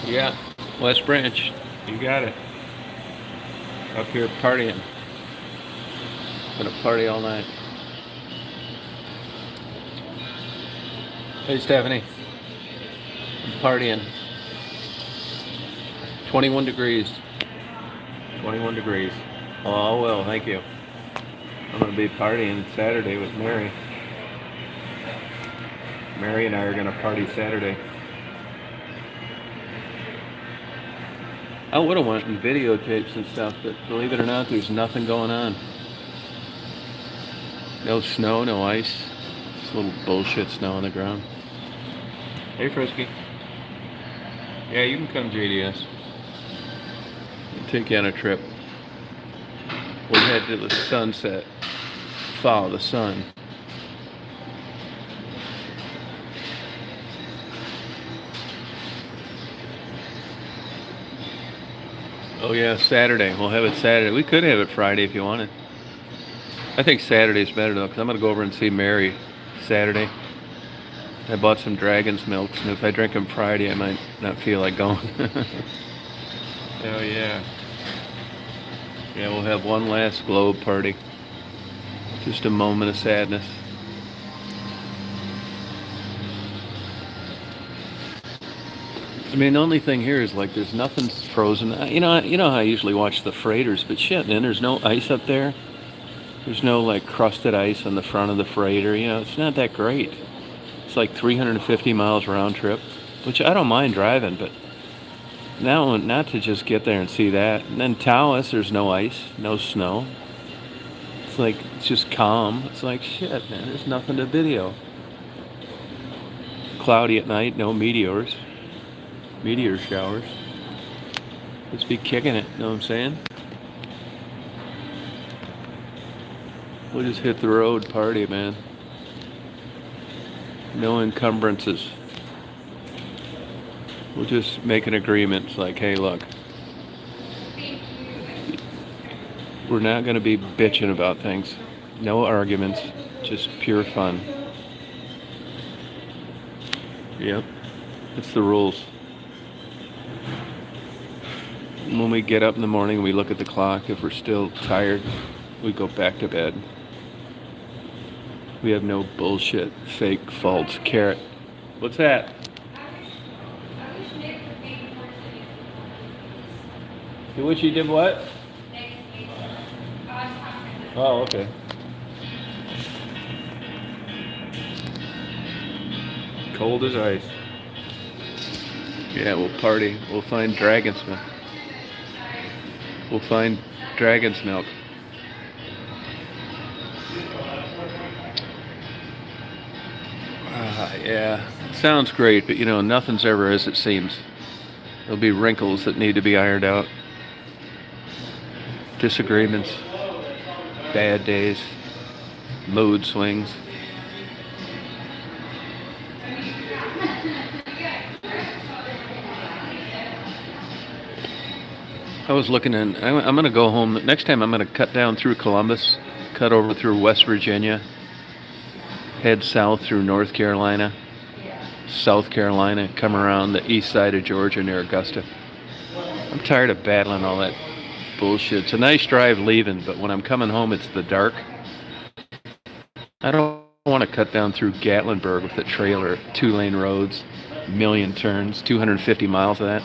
Yeah, West Branch. You got it. Up here partying. Gonna party all night. Hey, Stephanie. I'm partying. 21 degrees. 21 degrees. Oh, well, thank you. I'm gonna be partying Saturday with Mary. Mary and I are gonna party Saturday. I would have went and videotapes and stuff, but believe it or not, there's nothing going on. No snow, no ice. Just a little bullshit snow on the ground. Hey, Frisky. Yeah, you can come JDS. I'll take you on a trip. We'll head to the sunset. Follow the sun. Oh yeah, Saturday. We'll have it Saturday. We could have it Friday if you wanted. I think Saturday's better though, because I'm going to go over and see Mary Saturday. I bought some Dragon's Milks, and if I drink them Friday, I might not feel like going. Hell yeah. Yeah, we'll have one last globe party. Just a moment of sadness. I mean, the only thing here is like there's nothing's frozen. You know how I usually watch the freighters, but shit, man, there's no ice up there. There's no like crusted ice on the front of the freighter. It's not that great. It's like 350 miles round trip, which I don't mind driving, but now not to just get there and see that. And then Taos, there's no ice, no snow. It's like it's just calm. It's like shit, man. There's nothing to video. Cloudy at night, no meteor showers. Just be kicking it. Know what I'm saying? We'll just hit the road, party, man. No encumbrances. We'll just make an agreement. It's like, hey, look, we're not going to be bitching about things. No arguments. Just pure fun. Yep. It's the rules. When we get up in the morning, we look at the clock. If we're still tired, we go back to bed. We have no bullshit, fake, false carrot. What's that? Which you did what? Oh, okay. Cold as ice. Yeah, we'll party. We'll find Dragon's Milk. We'll find Dragon's Milk. Yeah, sounds great, but nothing's ever as it seems. There'll be wrinkles that need to be ironed out. Disagreements, bad days, mood swings. I was looking in, I'm going to go home. Next time I'm going to cut down through Columbus, cut over through West Virginia, head south through North Carolina, South Carolina, come around the east side of Georgia near Augusta. I'm tired of battling all that bullshit. It's a nice drive leaving, but when I'm coming home, it's the dark. I don't want to cut down through Gatlinburg with a trailer, 2-lane roads, million turns, 250 miles of that.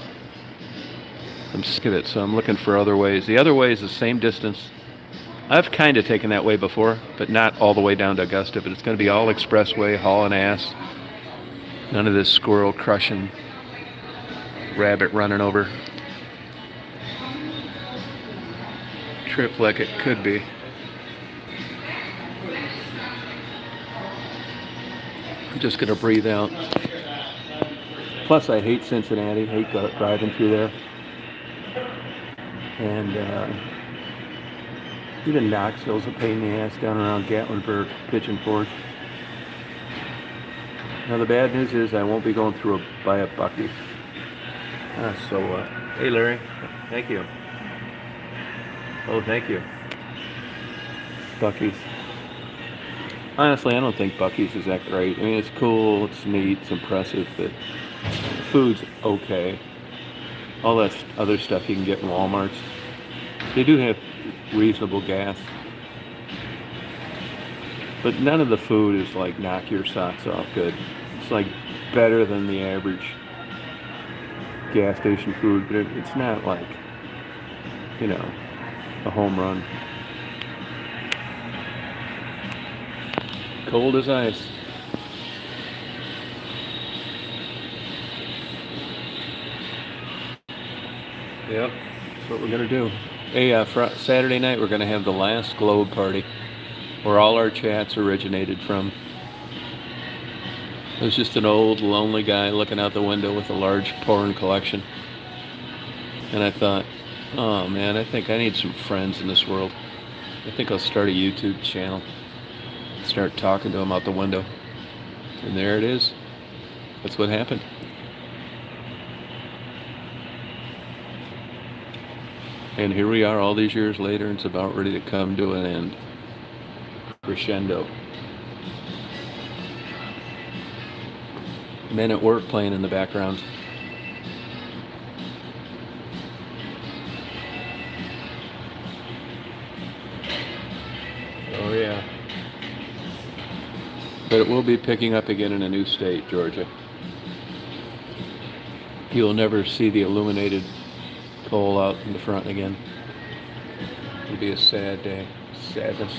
I'm sick of it, so I'm looking for other ways. The other way is the same distance. I've kind of taken that way before, but not all the way down to Augusta, but it's going to be all expressway, hauling ass. None of this squirrel crushing, rabbit running over. Trip like it could be. I'm just going to breathe out. Plus, I hate Cincinnati, hate driving through there. And even Knoxville's a pain in the ass down around Gatlinburg, Pigeon Forge. Now the bad news is I won't be going through by a Buc-ee's. Hey Larry, thank you. Oh, thank you. Buc-ee's. Honestly, I don't think Buc-ee's is that great. I mean, it's cool, it's neat, it's impressive, but the food's okay. All that other stuff you can get in Walmarts. They do have reasonable gas, but none of the food is like knock your socks off good. It's like better than the average gas station food, but it's not like, you know, a home run. Cold as ice. Yep, that's what we're gonna do. Hey, Saturday night we're gonna have the last Globe party, where all our chats originated from. It was just an old, lonely guy looking out the window with a large porn collection. And I thought, oh man, I think I need some friends in this world. I think I'll start a YouTube channel. Start talking to him out the window. And there it is. That's what happened. And here we are all these years later, and it's about ready to come to an end. Crescendo. Men at work playing in the background. Oh yeah. But it will be picking up again in a new state, Georgia. You'll never see the illuminated pole out in the front again. It'll be a sad day. Sadness.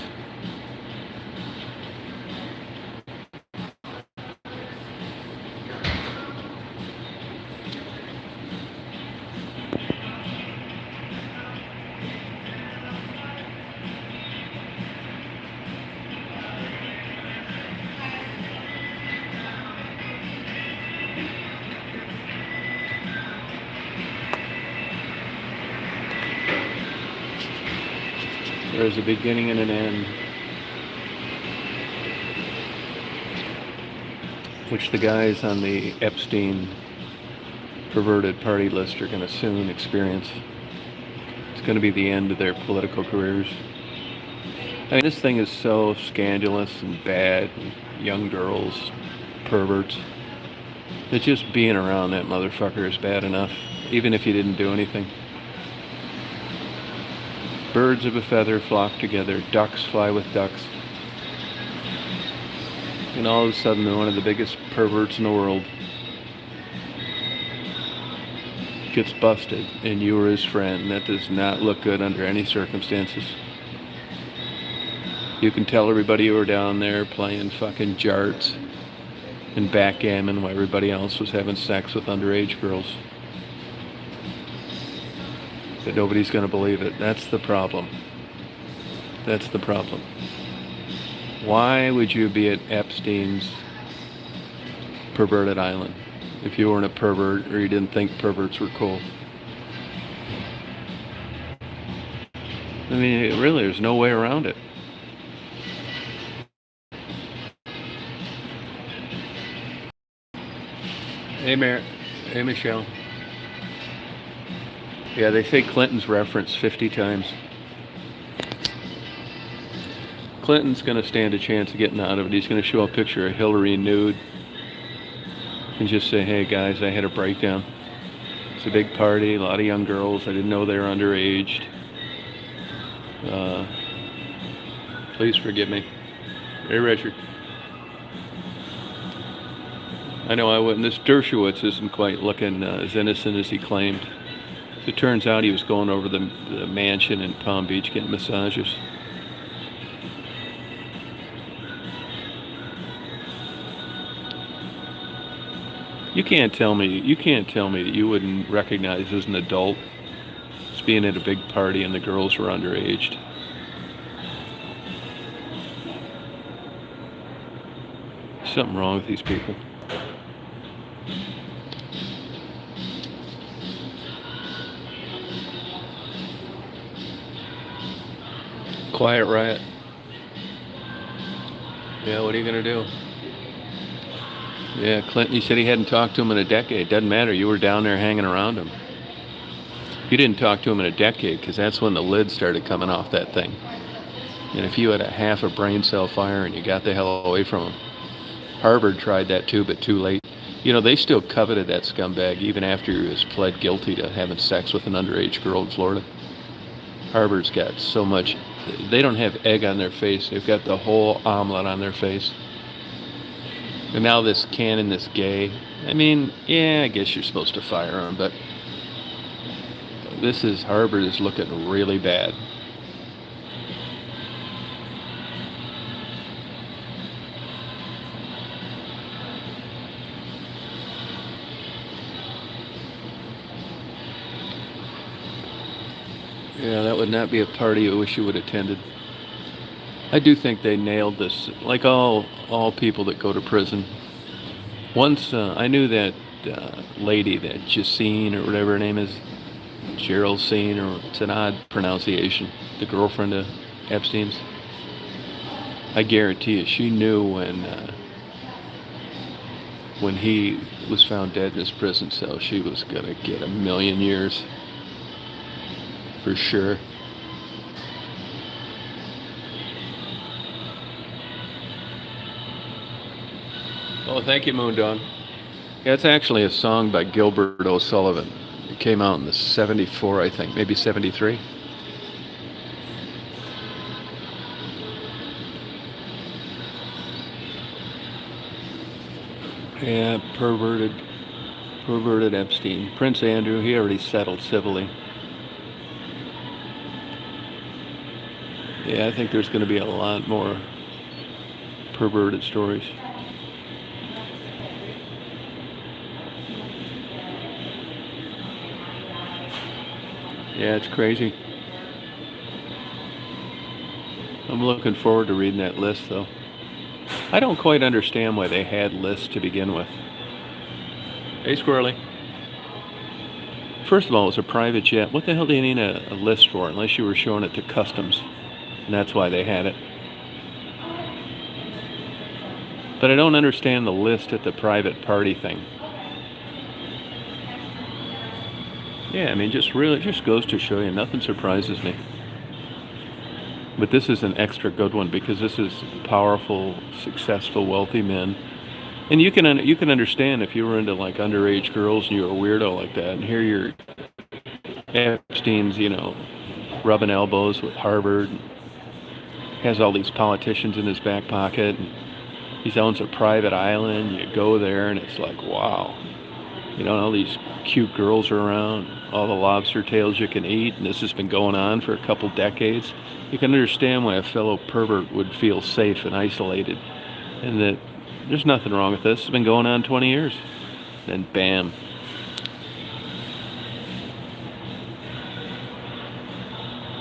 There's a beginning and an end, which the guys on the Epstein perverted party list are going to soon experience. It's going to be the end of their political careers. I mean, this thing is so scandalous and bad, and young girls, perverts, that just being around that motherfucker is bad enough, even if you didn't do anything. Birds of a feather flock together, ducks fly with ducks. And all of a sudden, one of the biggest perverts in the world gets busted, and you were his friend. That does not look good under any circumstances. You can tell everybody you were down there playing fucking jarts and backgammon while everybody else was having sex with underage girls. But nobody's going to believe it. That's the problem. That's the problem. Why would you be at Epstein's perverted island if you weren't a pervert or you didn't think perverts were cool? I mean, really, there's no way around it. Hey, Hey, Michelle. Yeah, they say Clinton's referenced 50 times. Clinton's going to stand a chance of getting out of it. He's going to show a picture of Hillary nude and just say, hey guys, I had a breakdown. It's a big party, a lot of young girls. I didn't know they were underaged. Please forgive me. Hey, Richard. I know I wouldn't. This Dershowitz isn't quite looking as innocent as he claimed. It turns out he was going over the mansion in Palm Beach getting massages. You can't tell me that you wouldn't recognize as an adult as being at a big party and the girls were underaged. There's something wrong with these people. Quiet riot. Yeah, what are you going to do? Yeah, Clinton, he said he hadn't talked to him in a decade. Doesn't matter. You were down there hanging around him. You didn't talk to him in a decade because that's when the lid started coming off that thing. And if you had a half a brain cell fire and you got the hell away from him. Harvard tried that too, but too late. You know, they still coveted that scumbag even after he was pled guilty to having sex with an underage girl in Florida. Harvard's got so much. They don't have egg on their face. They've got the whole omelet on their face. And now this canon, this gay. I mean, yeah, I guess you're supposed to fire him, but this is Harvard is looking really bad. Yeah, that would not be a party I wish you would have attended. I do think they nailed this, like all people that go to prison. Once I knew that lady, that Justine or whatever her name is, Gerald Scene, or it's an odd pronunciation, the girlfriend of Epstein's. I guarantee you, she knew when he was found dead in his prison cell, she was gonna get 1,000,000 years for sure. Oh, thank you, Moondog. Yeah, it's actually a song by Gilbert O'Sullivan. It came out in the 74, I think, maybe 73. Yeah, perverted Epstein. Prince Andrew, he already settled civilly. Yeah, I think there's going to be a lot more perverted stories. Yeah, it's crazy. I'm looking forward to reading that list, though. I don't quite understand why they had lists to begin with. Hey, Squirrely. First of all, it's a private jet. What the hell do you need a list for unless you were showing it to customs? And that's why they had it. But I don't understand the list at the private party thing. Yeah, I mean, it just goes to show you, nothing surprises me. But this is an extra good one because this is powerful, successful, wealthy men. And you can understand if you were into like underage girls and you were a weirdo like that, and here you're Epstein's, rubbing elbows with Harvard, has all these politicians in his back pocket, and he owns a private island. You go there and it's like, wow, all these cute girls are around, all the lobster tails you can eat, and this has been going on for a couple decades. You can understand why a fellow pervert would feel safe and isolated, and that there's nothing wrong with this. It's been going on 20 years. Then bam.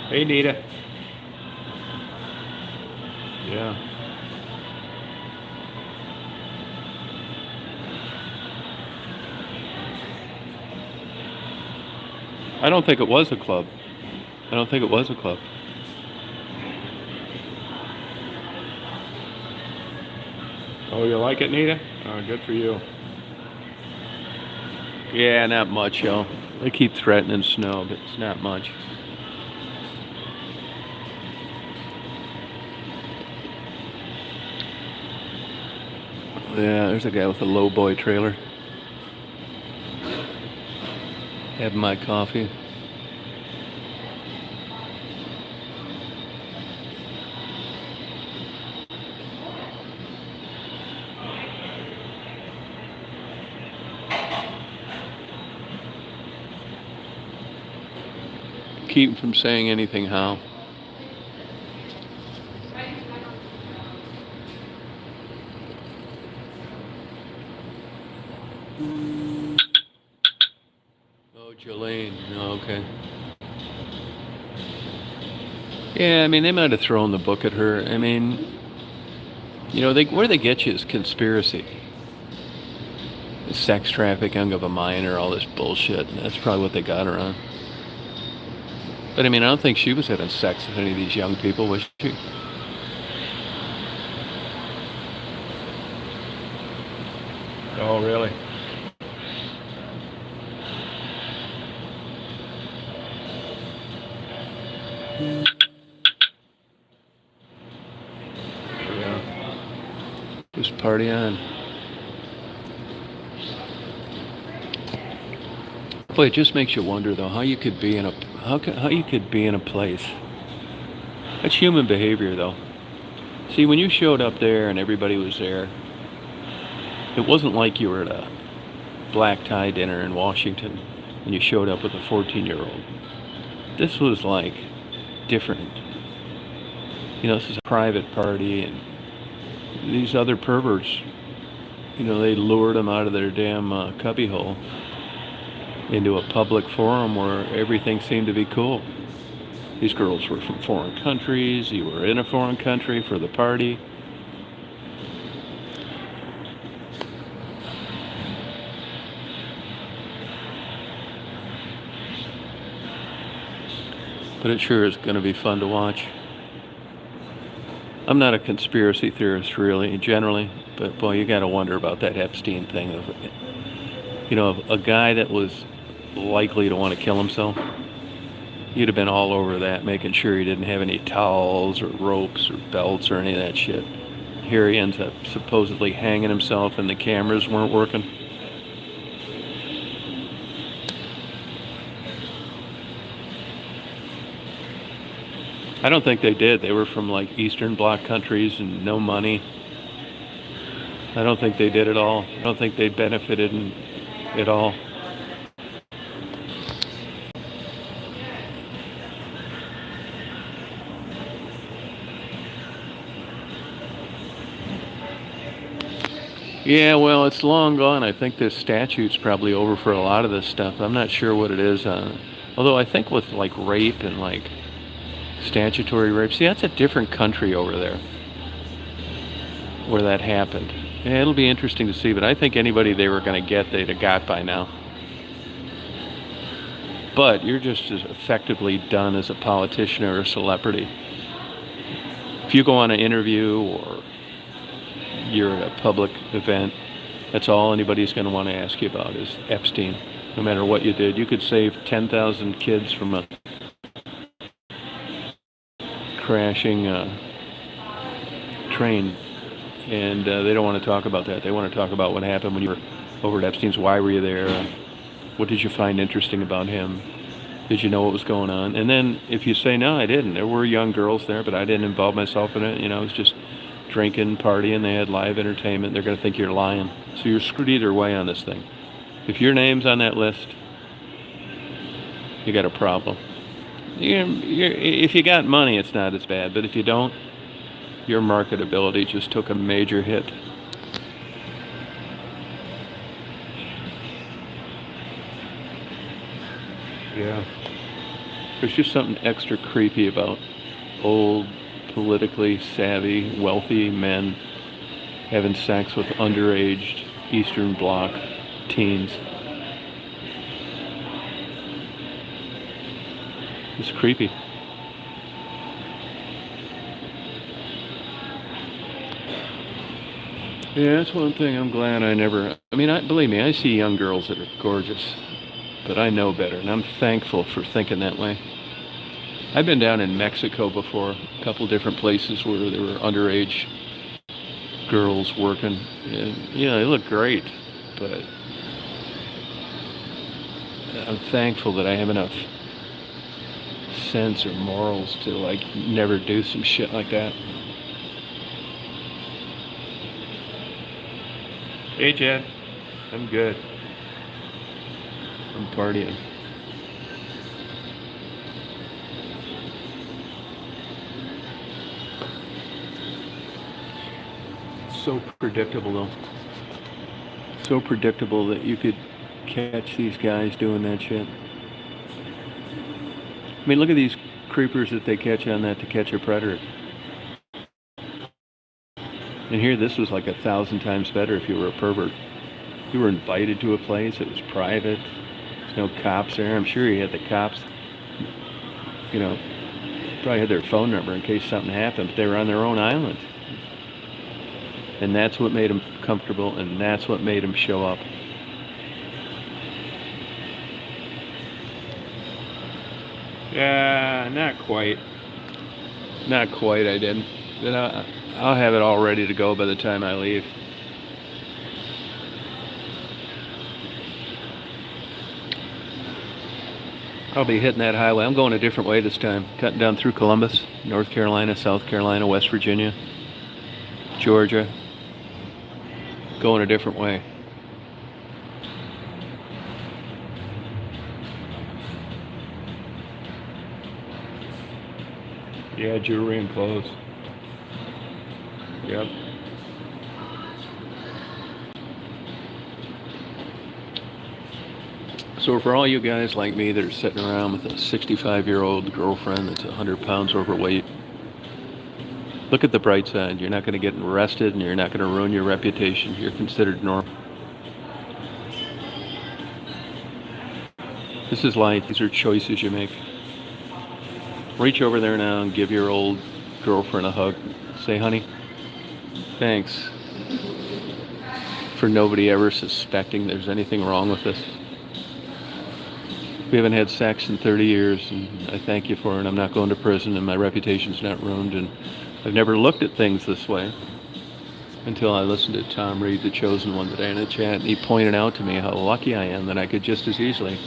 Hey, Nita. Yeah. I don't think it was a club. I don't think it was a club. Oh, you like it, Nita? Oh, good for you. Yeah, not much, yo. They keep threatening snow, but it's not much. Yeah, there's a guy with a low boy trailer. Having my coffee. Keep from saying anything, Hal. Oh, Jolene. Oh, okay. Yeah, I mean, they might have thrown the book at her. I mean, where they get you is conspiracy. Sex trafficking of a minor, all this bullshit, and that's probably what they got her on. But I mean, I don't think she was having sex with any of these young people, was she? Oh, really? Yeah. Just party on. Boy, it just makes you wonder though how you could be in a how you could be in a place. That's human behavior though. See, when you showed up there and everybody was there, it wasn't like you were at a black tie dinner in Washington and you showed up with a 14-year-old. This was like different. You know, this is a private party, and these other perverts, you know, they lured them out of their damn cubbyhole into a public forum where everything seemed to be cool. These girls were from foreign countries. You were in a foreign country for the party. But it sure is going to be fun to watch. I'm not a conspiracy theorist really, generally, but boy, you got to wonder about that Epstein thing of, you know, a guy that was likely to want to kill himself. You'd have been all over that, making sure he didn't have any towels or ropes or belts or any of that shit. Here he ends up supposedly hanging himself and the cameras weren't working. I don't think they did. They were from like Eastern Bloc countries and no money. I don't think they did at all. I don't think they benefited at all. Yeah, well, it's long gone. I think this statute's probably over for a lot of this stuff. I'm not sure what it is. Although I think with like rape and like statutory rape, see, that's a different country over there where that happened. Yeah, it'll be interesting to see, but I think anybody they were going to get, they'd have got by now. But you're just as effectively done as a politician or a celebrity. If you go on an interview or you're at a public event, that's all anybody's going to want to ask you about is Epstein. No matter what you did, you could save 10,000 kids from a crashing train, and they don't want to talk about that. They want to talk about what happened when you were over at Epstein's. Why were you there? What did you find interesting about him? Did you know what was going on? And then if you say, no, I didn't. There were young girls there, but I didn't involve myself in it. You know, I was just drinking, partying. They had live entertainment. They're going to think you're lying. So you're screwed either way on this thing. If your name's on that list, you got a problem. If you got money, it's not as bad. But if you don't, your marketability just took a major hit. Yeah. There's just something extra creepy about old, politically savvy, wealthy men having sex with underage Eastern Bloc teens. It's creepy. Yeah, that's one thing I'm glad I never... I mean, believe me, I see young girls that are gorgeous, but I know better, and I'm thankful for thinking that way. I've been down in Mexico before, a couple different places where there were underage girls working, and, you know, they look great, but I'm thankful that I have enough sense or morals to, like, never do some shit like that. Hey, Chad. I'm good. I'm partying. So predictable, though. So predictable that you could catch these guys doing that shit. I mean, look at these creepers that they catch on that to catch a predator. And here, this was like 1,000 times better if you were a pervert. You were invited to a place, it was private, there's no cops there. I'm sure you had the cops, you know, probably had their phone number in case something happened, but they were on their own island. And that's what made them comfortable, and that's what made them show up. Yeah, not quite. Not quite, I didn't. But I'll have it all ready to go by the time I leave. I'll be hitting that highway. I'm going a different way this time. Cutting down through Columbus, North Carolina, South Carolina, West Virginia, Georgia. Going a different way. Yeah, jewelry and clothes. Yep. So for all you guys like me that are sitting around with a 65-year-old girlfriend that's 100 pounds overweight, look at the bright side. You're not going to get arrested and you're not going to ruin your reputation. You're considered normal. This is life. These are choices you make. Reach over there now and give your old girlfriend a hug. Say, honey, thanks for nobody ever suspecting there's anything wrong with this. We haven't had sex in 30 years, and I thank you for it. I'm not going to prison, and my reputation's not ruined, and I've never looked at things this way until I listened to Tom Reed, the Chosen One, today in a chat, and he pointed out to me how lucky I am that I could just as easily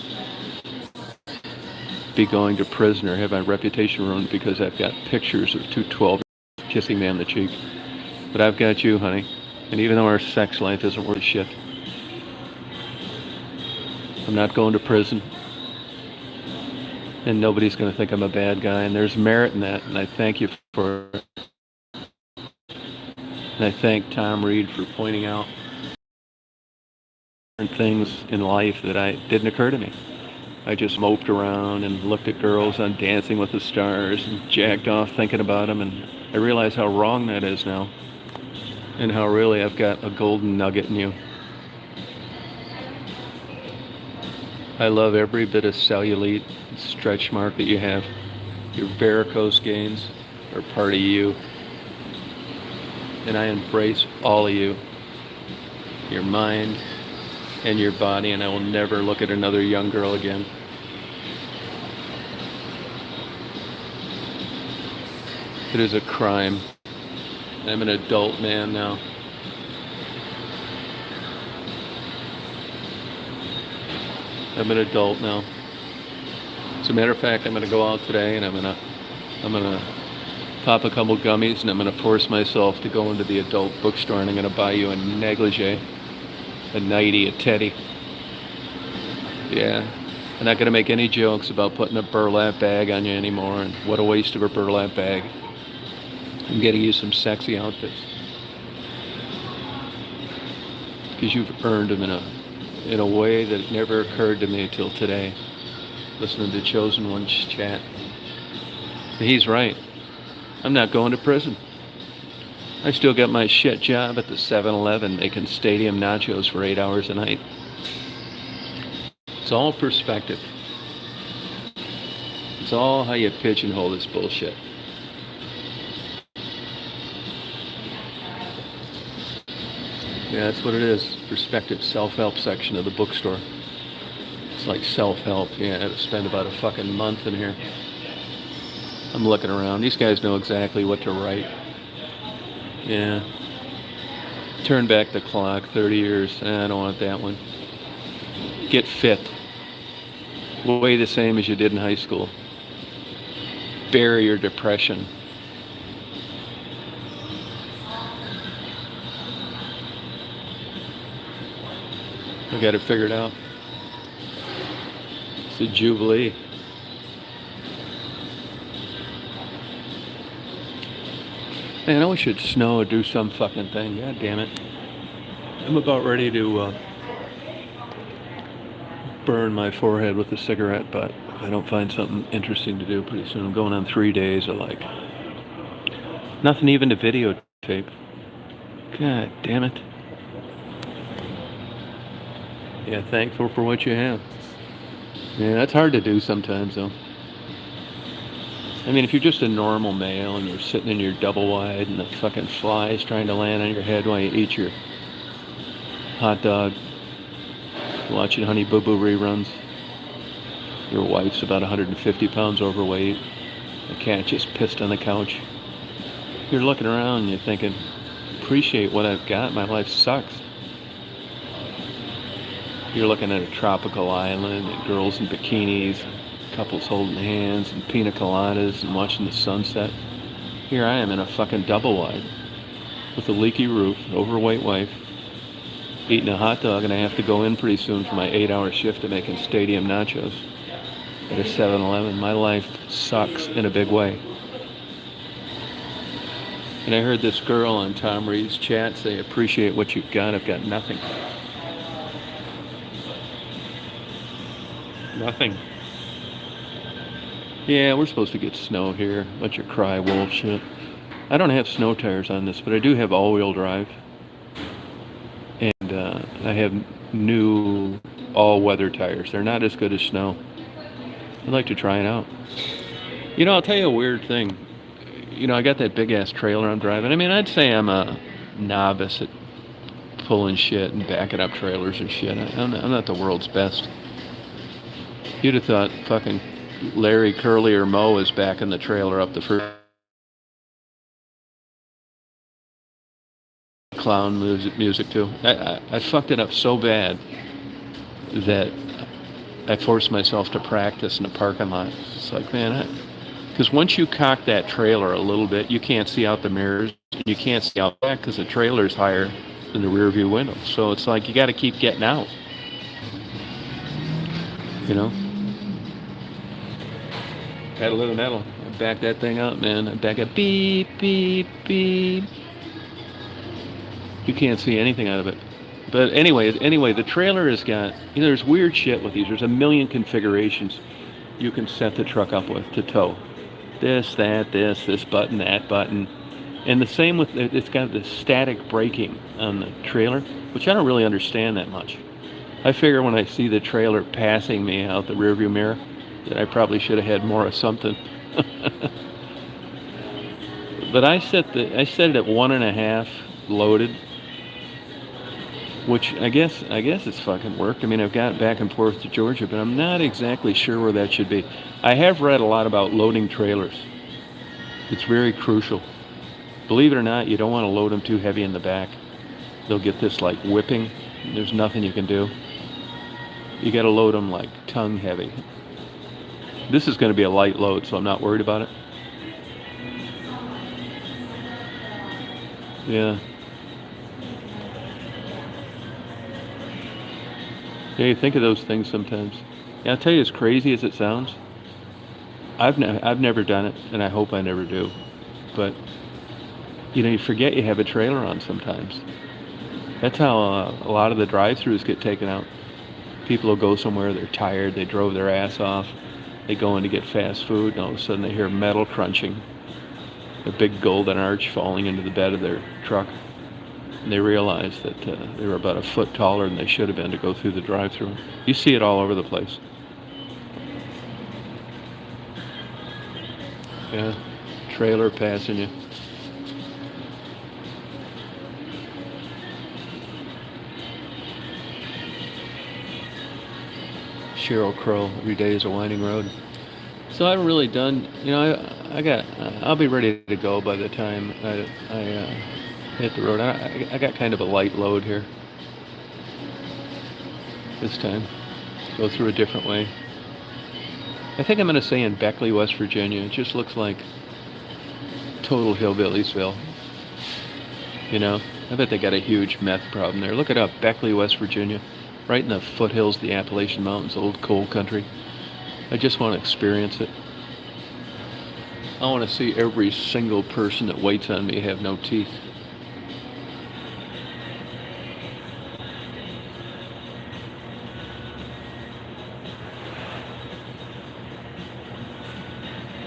be going to prison or have my reputation ruined because I've got pictures of 212 kissing me on the cheek. But I've got you, honey, and even though our sex life isn't worth shit, I'm not going to prison. And nobody's going to think I'm a bad guy, and there's merit in that, and I thank you for it. And I thank Tom Reed for pointing out things in life that didn't occur to me. I just moped around and looked at girls on Dancing with the Stars and jacked off thinking about them, and I realize how wrong that is now, and how really I've got a golden nugget in you. I love every bit of cellulite and stretch mark that you have. Your varicose veins are part of you. And I embrace all of you. Your mind and your body, and I will never look at another young girl again. It is a crime. I'm an adult man now. I'm an adult now. As a matter of fact, I'm going to go out today and I'm going to pop a couple gummies and I'm going to force myself to go into the adult bookstore and I'm going to buy you a negligee, a nightie, a teddy. Yeah. I'm not going to make any jokes about putting a burlap bag on you anymore, and what a waste of a burlap bag. I'm getting you some sexy outfits because you've earned them in a way that never occurred to me until today, listening to Chosen One's chat. And he's right. I'm not going to prison. I still got my shit job at the 7-Eleven making stadium nachos for 8 hours a night. It's all perspective. It's all how you pigeonhole this bullshit. Yeah, that's what it is. Perspective, self-help section of the bookstore. It's like self-help. Yeah, I had to spend about a fucking month in here. I'm looking around. These guys know exactly what to write. Yeah. Turn back the clock 30 years. I don't want that one. Get fit. Weigh the same as you did in high school. Bury your depression. I got it figured out. It's a jubilee. Man, I wish it'd snow or do some fucking thing. God damn it. I'm about ready to burn my forehead with a cigarette, but if I don't find something interesting to do pretty soon, I'm going on 3 days of like nothing even to videotape. God damn it. Yeah, thankful for what you have. Yeah, that's hard to do sometimes, though. I mean, if you're just a normal male and you're sitting in your double wide and the fucking fly's trying to land on your head while you eat your hot dog, watching Honey Boo Boo reruns, your wife's about 150 pounds overweight, the cat just pissed on the couch, you're looking around and you're thinking, appreciate what I've got, my life sucks. You're looking at a tropical island and girls in bikinis, couples holding hands and pina coladas and watching the sunset. Here I am in a fucking double wide with a leaky roof, overweight wife, eating a hot dog, and I have to go in pretty soon for my 8-hour shift of making stadium nachos at a 7-Eleven. My life sucks in a big way. And I heard this girl on Tom Reed's chat say, appreciate what you've got. I've got nothing. Nothing. Yeah, we're supposed to get snow here. Bunch of cry wolf shit. I don't have snow tires on this, but I do have all-wheel drive. And I have new all-weather tires. They're not as good as snow. I'd like to try it out. You know, I'll tell you a weird thing. You know, I got that big-ass trailer I'm driving. I mean, I'd say I'm a novice at pulling shit and backing up trailers and shit. I'm not the world's best. You'd have thought fucking Larry, Curly, or Moe is backing the trailer up the first clown music too. I fucked it up so bad that I forced myself to practice in a parking lot. It's like, man, because once you cock that trailer a little bit, you can't see out the mirrors. You can't see out back because the trailer's higher than the rear view window. So it's like you got to keep getting out. You know? Pedal to the metal. I back that thing up, man. I back it. Beep, beep, beep. You can't see anything out of it. But anyway, the trailer has got, you know, there's weird shit with these. There's a million configurations you can set the truck up with to tow. This, that, this button, that button. And the same with, it's got the static braking on the trailer, which I don't really understand that much. I figure when I see the trailer passing me out the rearview mirror, that I probably should have had more of something. But I set it at 1.5 loaded, which I guess it's fucking worked. I mean, I've got back and forth to Georgia, but I'm not exactly sure where that should be. I have read a lot about loading trailers. It's very crucial. Believe it or not, you don't want to load them too heavy in the back. They'll get this like whipping. There's nothing you can do. You got to load them like tongue heavy. This is going to be a light load, so I'm not worried about it. Yeah. Yeah, you think of those things sometimes. Yeah, I'll tell you, as crazy as it sounds, I've never done it, and I hope I never do. But you know, you forget you have a trailer on sometimes. That's how a lot of the drive-throughs get taken out. People will go somewhere, they're tired, they drove their ass off, they go in to get fast food, and all of a sudden they hear metal crunching, a big golden arch falling into the bed of their truck. And they realize that they were about a foot taller than they should have been to go through the drive-thru. You see it all over the place. Yeah, trailer passing you. Sheryl Crow, every day is a winding road. So I've really done, you know, I'll be ready to go by the time I hit the road. I got kind of a light load here this time. Go through a different way. I think I'm going to say in Beckley, West Virginia. It just looks like total hillbilliesville. You know, I bet they got a huge meth problem there. Look it up, Beckley, West Virginia. Right in the foothills of the Appalachian Mountains, old coal country. I just want to experience it. I want to see every single person that waits on me have no teeth.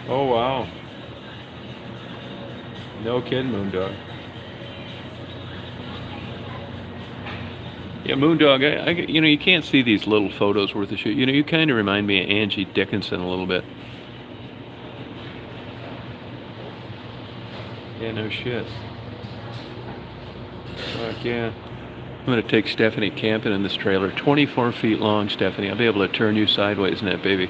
Oh, wow. No kidding, Moondog. Yeah, Moondog, you know, you can't see these little photos worth of shit. You know, you kind of remind me of Angie Dickinson a little bit. Yeah, no shit. Fuck yeah. I'm going to take Stephanie camping in this trailer. 24 feet long, Stephanie. I'll be able to turn you sideways in that baby.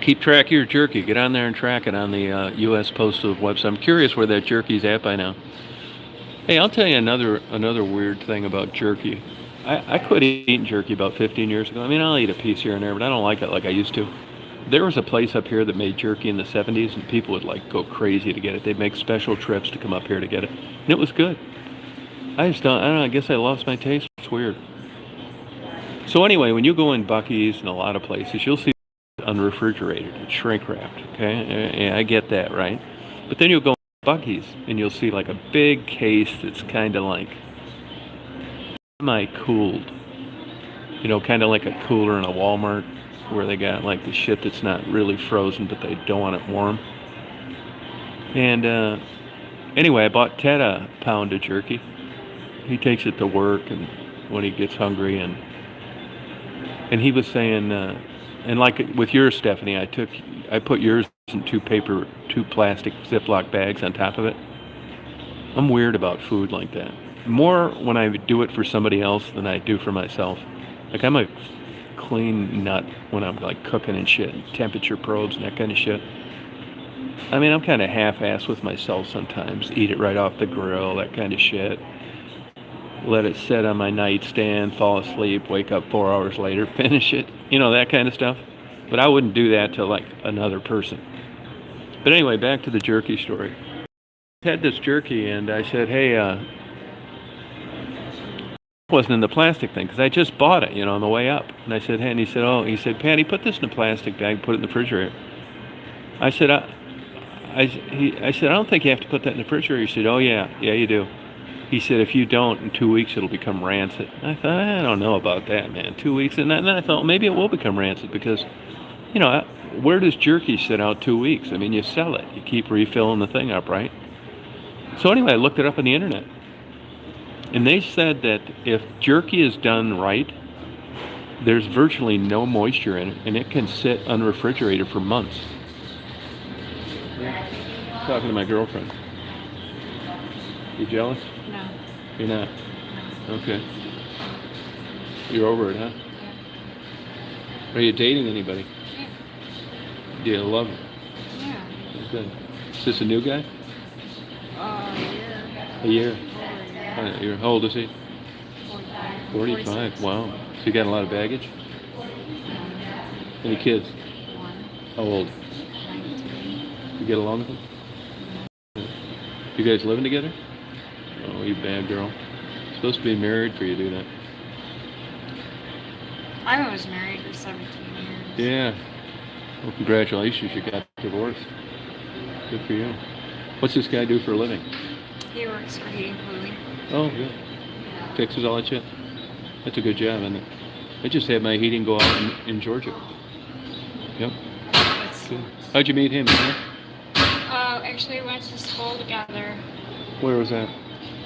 Keep track of your jerky. Get on there and track it on the U.S. Postal website. I'm curious where that jerky's at by now. Hey, I'll tell you another weird thing about jerky. I quit eating jerky about 15 years ago. I mean, I'll eat a piece here and there, but I don't like it like I used to. There was a place up here that made jerky in the 70s, and people would like go crazy to get it. They'd make special trips to come up here to get it, and it was good. I just don't. I don't know. I guess I lost my taste. It's weird. So anyway, when you go in Buc-ee's and a lot of places, you'll see unrefrigerated, it's shrink wrapped. Okay, yeah, I get that, right? But then you'll go in Buc-ee's and you'll see like a big case that's kind of like semi-cooled. You know, kind of like a cooler in a Walmart where they got like the shit that's not really frozen, but they don't want it warm. And anyway, I bought Ted a pound of jerky. He takes it to work and when he gets hungry, and he was saying, and like with yours, Stephanie, I put yours in two plastic Ziploc bags on top of it. I'm weird about food like that. More when I do it for somebody else than I do for myself. Like I'm a clean nut when I'm like cooking and shit, temperature probes and that kind of shit. I mean, I'm kind of half-assed with myself sometimes. Eat it right off the grill, that kind of shit. Let it sit on my nightstand, fall asleep, wake up 4 hours later, finish it. You know, that kind of stuff. But I wouldn't do that to like another person. But anyway, back to the jerky story. I had this jerky and I said, hey, wasn't in the plastic thing because I just bought it, you know, on the way up. And I said, hey, and he said, Patty, put this in a plastic bag, put it in the refrigerator. I said, I said, I don't think you have to put that in the refrigerator. He said, oh yeah, you do. He said, if you don't, in 2 weeks it'll become rancid. I thought, I don't know about that, man. 2 weeks, and then I thought well, maybe it will become rancid because, you know, where does jerky sit out 2 weeks? I mean, you sell it, you keep refilling the thing up, right? So anyway, I looked it up on the internet. And they said that if jerky is done right, there's virtually no moisture in it, and it can sit unrefrigerated for months. Yeah. Talking to my girlfriend. You jealous? No. You're not? No. Okay. You're over it, huh? Yeah. Are you dating anybody? Yeah. Do you love him? Yeah. Good. Is this a new guy? A year. A year? Over a year. How old is he? 45. 45. 46. Wow. So you got a lot of baggage? Any kids? One. How old? 19. You get along with them? You guys living together? Oh, you bad girl. Supposed to be married for you to do that. I was married for 17 years. Yeah. Well, congratulations, you got divorced. Good for you. What's this guy do for a living? He works for heating cooling. Oh, good. Fixes all that shit? That's a good job, isn't it? I just had my heating go out in Georgia. Yep. Good. How'd you meet him? Huh? Actually, we went to school together. Where was that?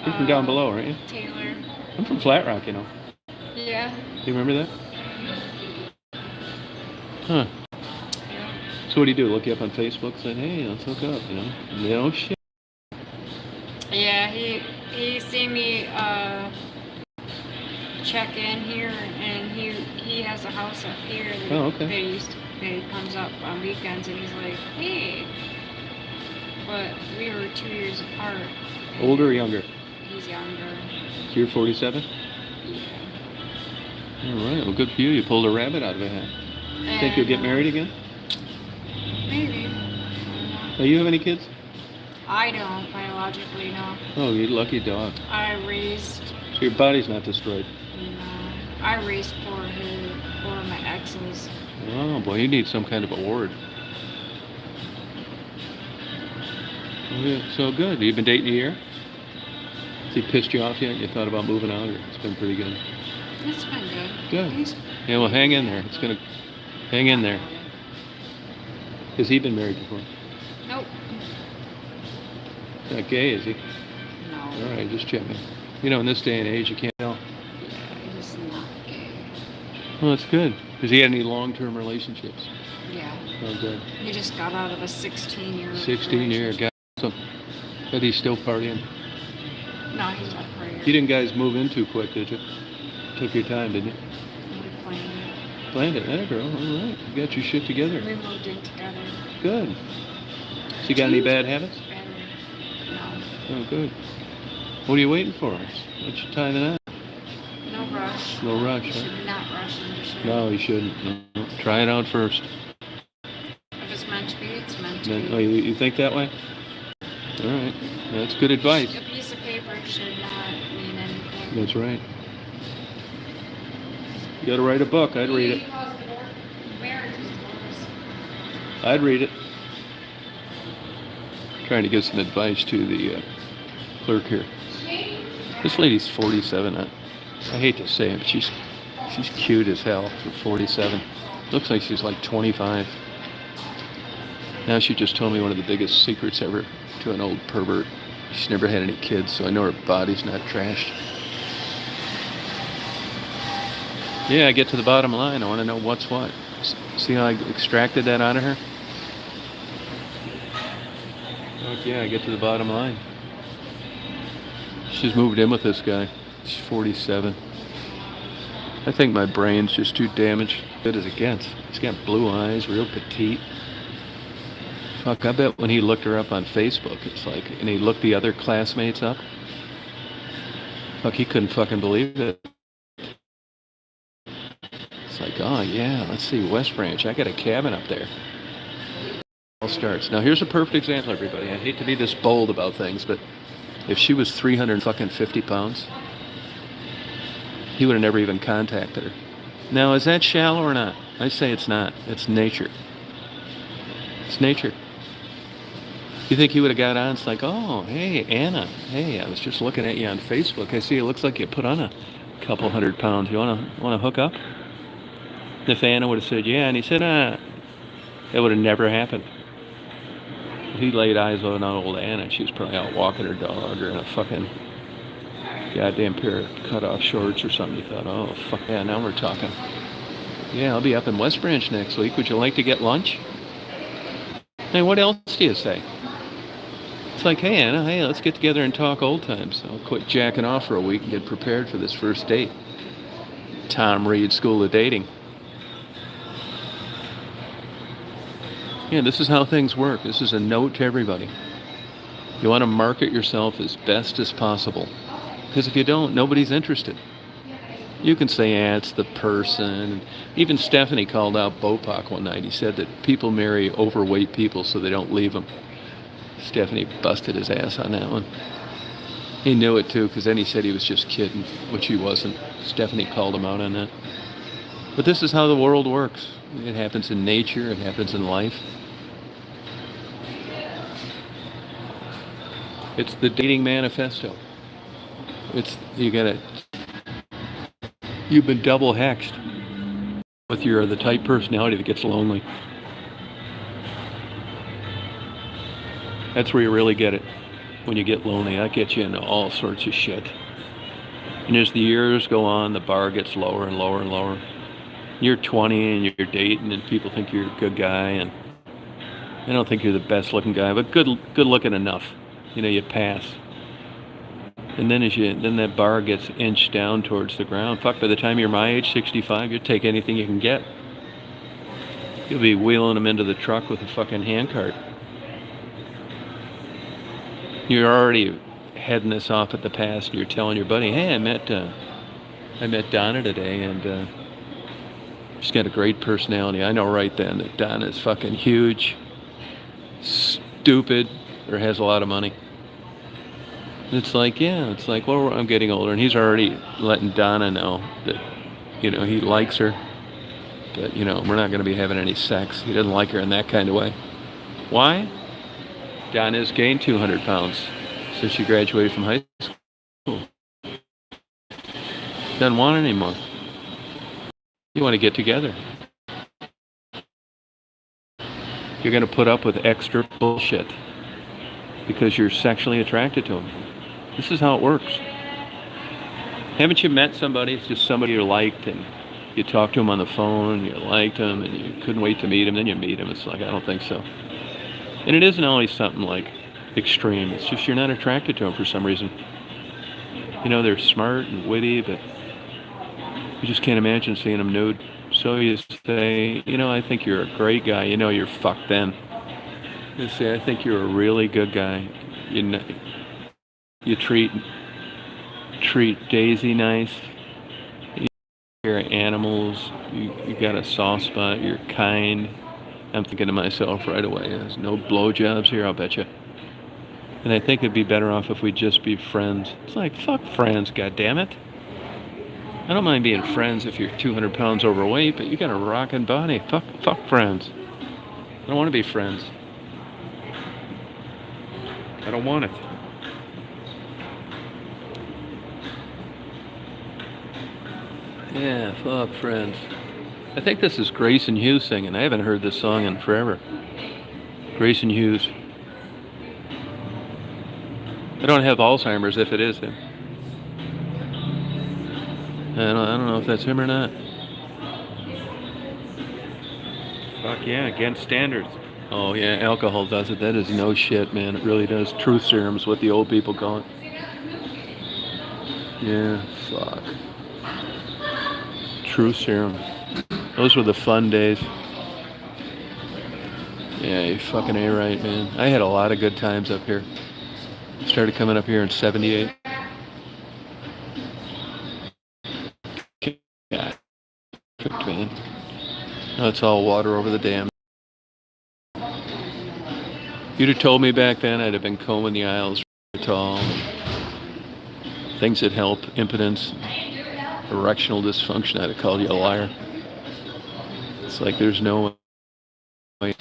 You're from down below, aren't you? Taylor. I'm from Flat Rock, you know. Yeah. Do you remember that? Huh. Yeah. So what do you do? Look you up on Facebook, saying, hey, let's hook up, you know? No shit. Yeah, he seen me check in here, and he has a house up here that Oh, okay. that he comes up on weekends, and he's like, hey. But we were 2 years apart. Older or younger? He's younger. So you're 47? Yeah. All right. Well, good for you. You pulled a rabbit out of a hat. Think you'll get married again? Maybe. Do you have any kids? I don't biologically, no. Oh, you lucky dog. I raised. So your body's not destroyed. No, I raised for my exes. Oh, boy, you need some kind of award. Oh, yeah. So good. You've been dating a year? Has he pissed you off yet? You thought about moving out, or it's been pretty good? It's been good. Good. Yeah, well, hang in there. It's gonna hang in there. Has he been married before? Nope. Not gay, is he? No. All right, just checking. You know, in this day and age, you can't tell. Yeah, he's not gay. Well, that's good. Has he had any long-term relationships? Yeah. Oh, good. He just got out of a 16-year. 16-year. Got some. But he's still partying. No, he's not partying. You didn't guys move in too quick, did you? Took your time, didn't you? We planned it. Planned it. That girl. All right. You got your shit together. We moved in together. Good. So you got any bad habits? Better. No. Oh, good. What are you waiting for? What's your time in that? No rush. No rush, You huh? should not rush into shit. No, you shouldn't. No. Try it out first. If it's meant to be, it's meant to Then, be. oh, you think that way? All right. That's good advice. A piece of paper should not mean anything. That's right. You gotta write a book. I'd read it. Marriage is divorce. I'd read it. Trying to give some advice to the clerk here. This lady's 47. I hate to say it, but she's cute as hell for 47. Looks like she's like 25. Now she just told me one of the biggest secrets ever to an old pervert. She's never had any kids, so I know her body's not trashed. Yeah, I get to the bottom line. I want to know what's what. See how I extracted that out of her? Okay, I get to the bottom line. She's moved in with this guy. She's 47. I think my brain's just too damaged. Good as it gets. He's got blue eyes, real petite. Fuck, I bet when he looked her up on Facebook, it's like, and he looked the other classmates up. Fuck, he couldn't fucking believe it. It's like, oh yeah, let's see, West Branch. I got a cabin up there. All starts. Now here's a perfect example, everybody. I hate to be this bold about things, but if she was 350 pounds, he would have never even contacted her. Now, is that shallow or not? I say it's not. It's nature. It's nature. You think he would have got on? It's like, oh, hey, Anna. Hey, I was just looking at you on Facebook. I see it looks like you put on a couple 100 pounds. You want to hook up? If Anna would have said, yeah, and he said, it would have never happened. He laid eyes on old Anna. She was probably out walking her dog or in a fucking goddamn pair of cut-off shorts or something. He thought, oh, fuck yeah, now we're talking. Yeah, I'll be up in West Branch next week. Would you like to get lunch? Hey, what else do you say? It's like, hey, Anna, hey, let's get together and talk old times. I'll quit jacking off for a week and get prepared for this first date. Tom Reed School of Dating. Yeah, this is how things work. This is a note to everybody. You want to market yourself as best as possible. Because if you don't, nobody's interested. You can say, it's the person. Even Stephanie called out Bopak one night. He said that people marry overweight people so they don't leave them. Stephanie busted his ass on that one. He knew it too, because then he said he was just kidding, which he wasn't. Stephanie called him out on that. But this is how the world works. It happens in nature. It happens in life. It's the dating manifesto. You've been double hexed with the type personality that gets lonely. That's where you really get it. When you get lonely, that gets you into all sorts of shit. And as the years go on, the bar gets lower and lower and lower. You're 20 and you're dating and people think you're a good guy, and I don't think you're the best looking guy, but good looking enough. You pass. And then then that bar gets inched down towards the ground. Fuck, by the time you're my age, 65, you'll take anything you can get. You'll be wheeling them into the truck with a fucking handcart. You're already heading this off at the past, and you're telling your buddy, hey, I met Donna today, and she's got a great personality. I know right then that Donna's fucking huge, stupid, or has a lot of money. It's like, well, I'm getting older, and he's already letting Donna know that, he likes her, but, we're not going to be having any sex. He doesn't like her in that kind of way. Why? Donna's gained 200 pounds since she graduated from high school. Doesn't want it anymore. You want to get together. You're going to put up with extra bullshit because you're sexually attracted to him. This is how it works. Haven't you met somebody? It's just somebody you liked, and you talked to him on the phone, you liked him, and you couldn't wait to meet him, then you meet him. It's like, I don't think so. And it isn't always something like extreme. It's just you're not attracted to them for some reason. They're smart and witty, but you just can't imagine seeing them nude. So you say, I think you're a great guy. You're fucked then. You say, I think you're a really good guy. You treat treat Daisy nice. You take care of animals. You got a soft spot. You're kind. I'm thinking to myself right away, there's no blowjobs here, I'll bet you. And I think it'd be better off if we just be friends. It's like, fuck friends, goddammit. I don't mind being friends if you're 200 pounds overweight, but you got a rockin' body. Fuck friends. I don't want to be friends. I don't want it. Yeah, fuck friends. I think this is Grayson Hughes singing. I haven't heard this song in forever. Grayson Hughes. I don't have Alzheimer's if it is him. I don't know if that's him or not. Fuck yeah, against standards. Oh yeah, alcohol does it. That is no shit, man. It really does. Truth serum's what the old people call it. Yeah, fuck. Truth serum. Those were the fun days. Yeah, you fucking A right, man. I had a lot of good times up here. Started coming up here in 78. Yeah, perfect, man. Now it's all water over the dam. You'd have told me back then, I'd have been combing the aisles tall. Things that help, impotence, erectional dysfunction, I'd have called you a liar. It's like there's no way.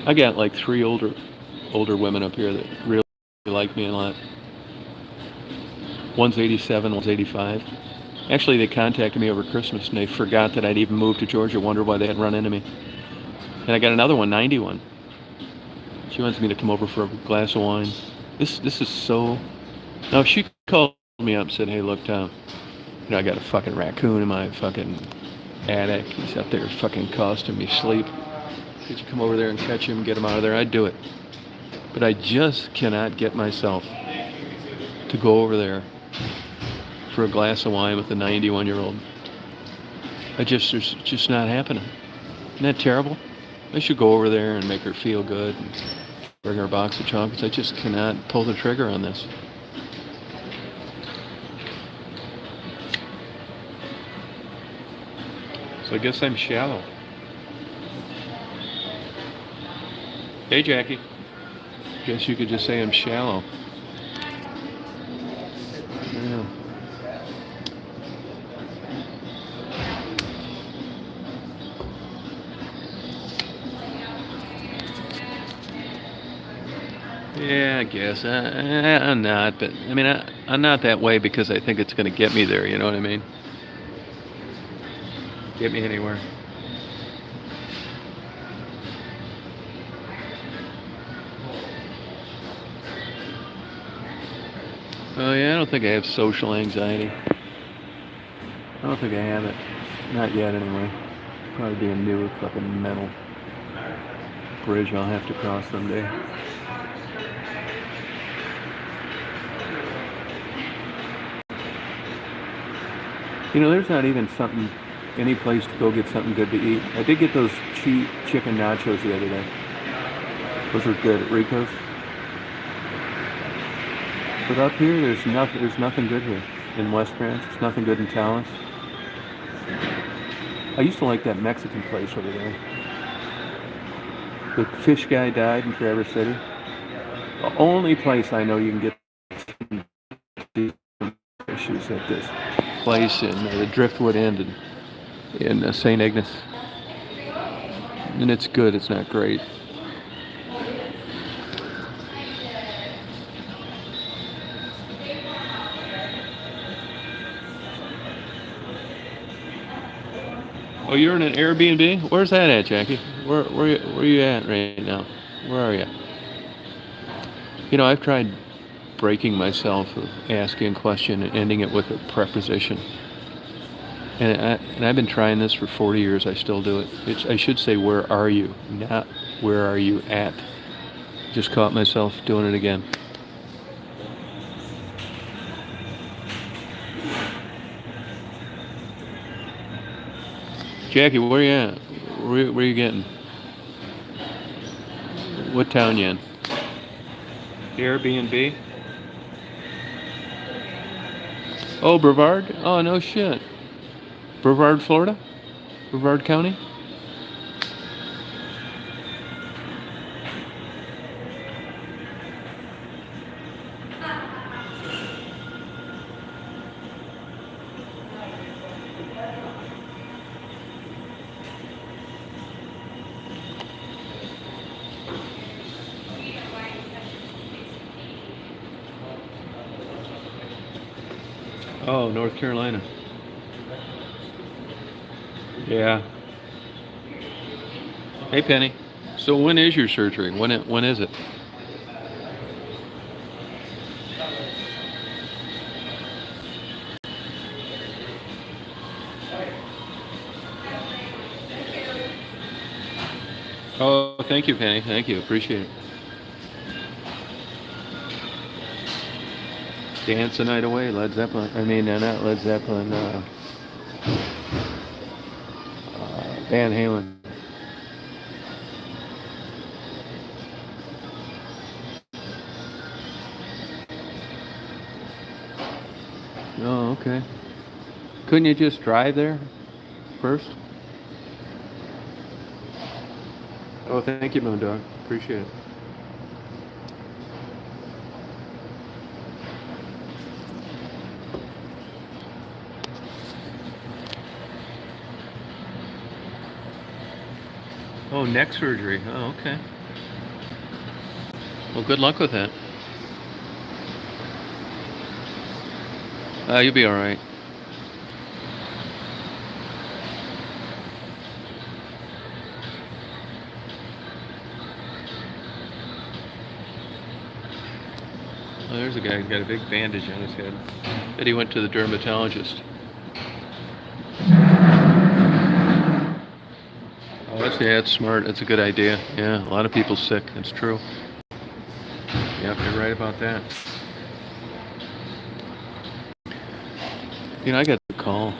I got like 3 older women up here that really like me a lot. One's 87, one's 85. Actually, they contacted me over Christmas and they forgot that I'd even moved to Georgia. Wondered why they hadn't run into me. And I got another one, 91. She wants me to come over for a glass of wine. This is so. Now, if she called me up and said, "Hey, look, Tom, I got a fucking raccoon in my fucking attic. He's up there fucking costing me sleep. Could you come over there and catch him, get him out of there?" I'd do it. But I just cannot get myself to go over there for a glass of wine with a 91-year-old. It's just not happening. Isn't that terrible? I should go over there and make her feel good and bring her a box of chocolates. I just cannot pull the trigger on this. So I guess I'm shallow. Hey, Jackie. Guess you could just say I'm shallow. Yeah. Yeah, I guess. I'm not, but I mean, I'm not that way because I think it's going to get me there, you know what I mean? Get me anywhere. Oh, yeah, I don't think I have social anxiety. I don't think I have it. Not yet, anyway. Probably be a new fucking metal bridge I'll have to cross someday. You know, there's not even any place to go get something good to eat. I did get those cheap chicken nachos the other day. Those are good at Rico's. But up here, there's nothing good here. In West Branch, there's nothing good in Tallis. I used to like that Mexican place over there. The fish guy died in Traverse City. The only place I know you can get fish is at this place in the Driftwood Inn in St. Ignace. And it's good, it's not great. Oh, you're in an Airbnb? Where's that at, Jackie? Where you at right now? Where are you? You know, I've tried breaking myself of asking a question and ending it with a preposition. And I've been trying this for 40 years. I still do it. I should say, where are you? Not where are you at? Just caught myself doing it again. Jackie, where you at? Where you getting? What town you in? Airbnb? Oh, Brevard? Oh, no shit. Brevard, Florida? Brevard County? Oh, North Carolina. Yeah. Hey, Penny. So when is your surgery? When is it? Oh, thank you, Penny. Thank you. Appreciate it. Dance the Night Away, Led Zeppelin. I mean, not Led Zeppelin. Van Halen. Oh, okay. Couldn't you just drive there first? Oh, thank you, Moondog. Appreciate it. Oh, neck surgery. Oh, okay. Well, good luck with that. You'll be all right. Oh, there's a guy who's got a big bandage on his head. Bet he went to the dermatologist. Oh, that's smart. That's a good idea. Yeah, a lot of people sick. That's true. Yep, you're right about that. You know, I got a call.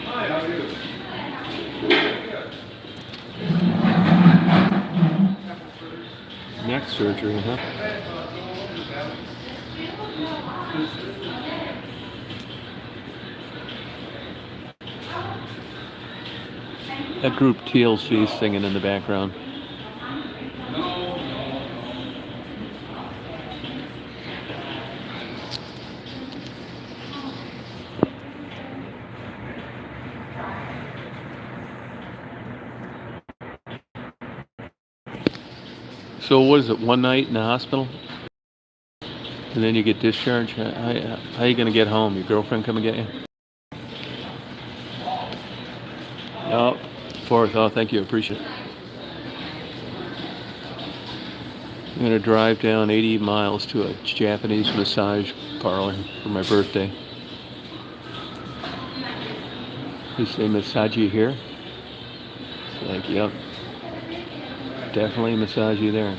Hi, how are you? Neck surgery, huh? That group TLC singing in the background. So what is it, one night in the hospital? And then you get discharged? How you going to get home? Your girlfriend come and get you? Oh, fourth. Oh, thank you. Appreciate it. I'm going to drive down 80 miles to a Japanese massage parlor for my birthday. They say massage you here? It's like, yep. Definitely massage you there.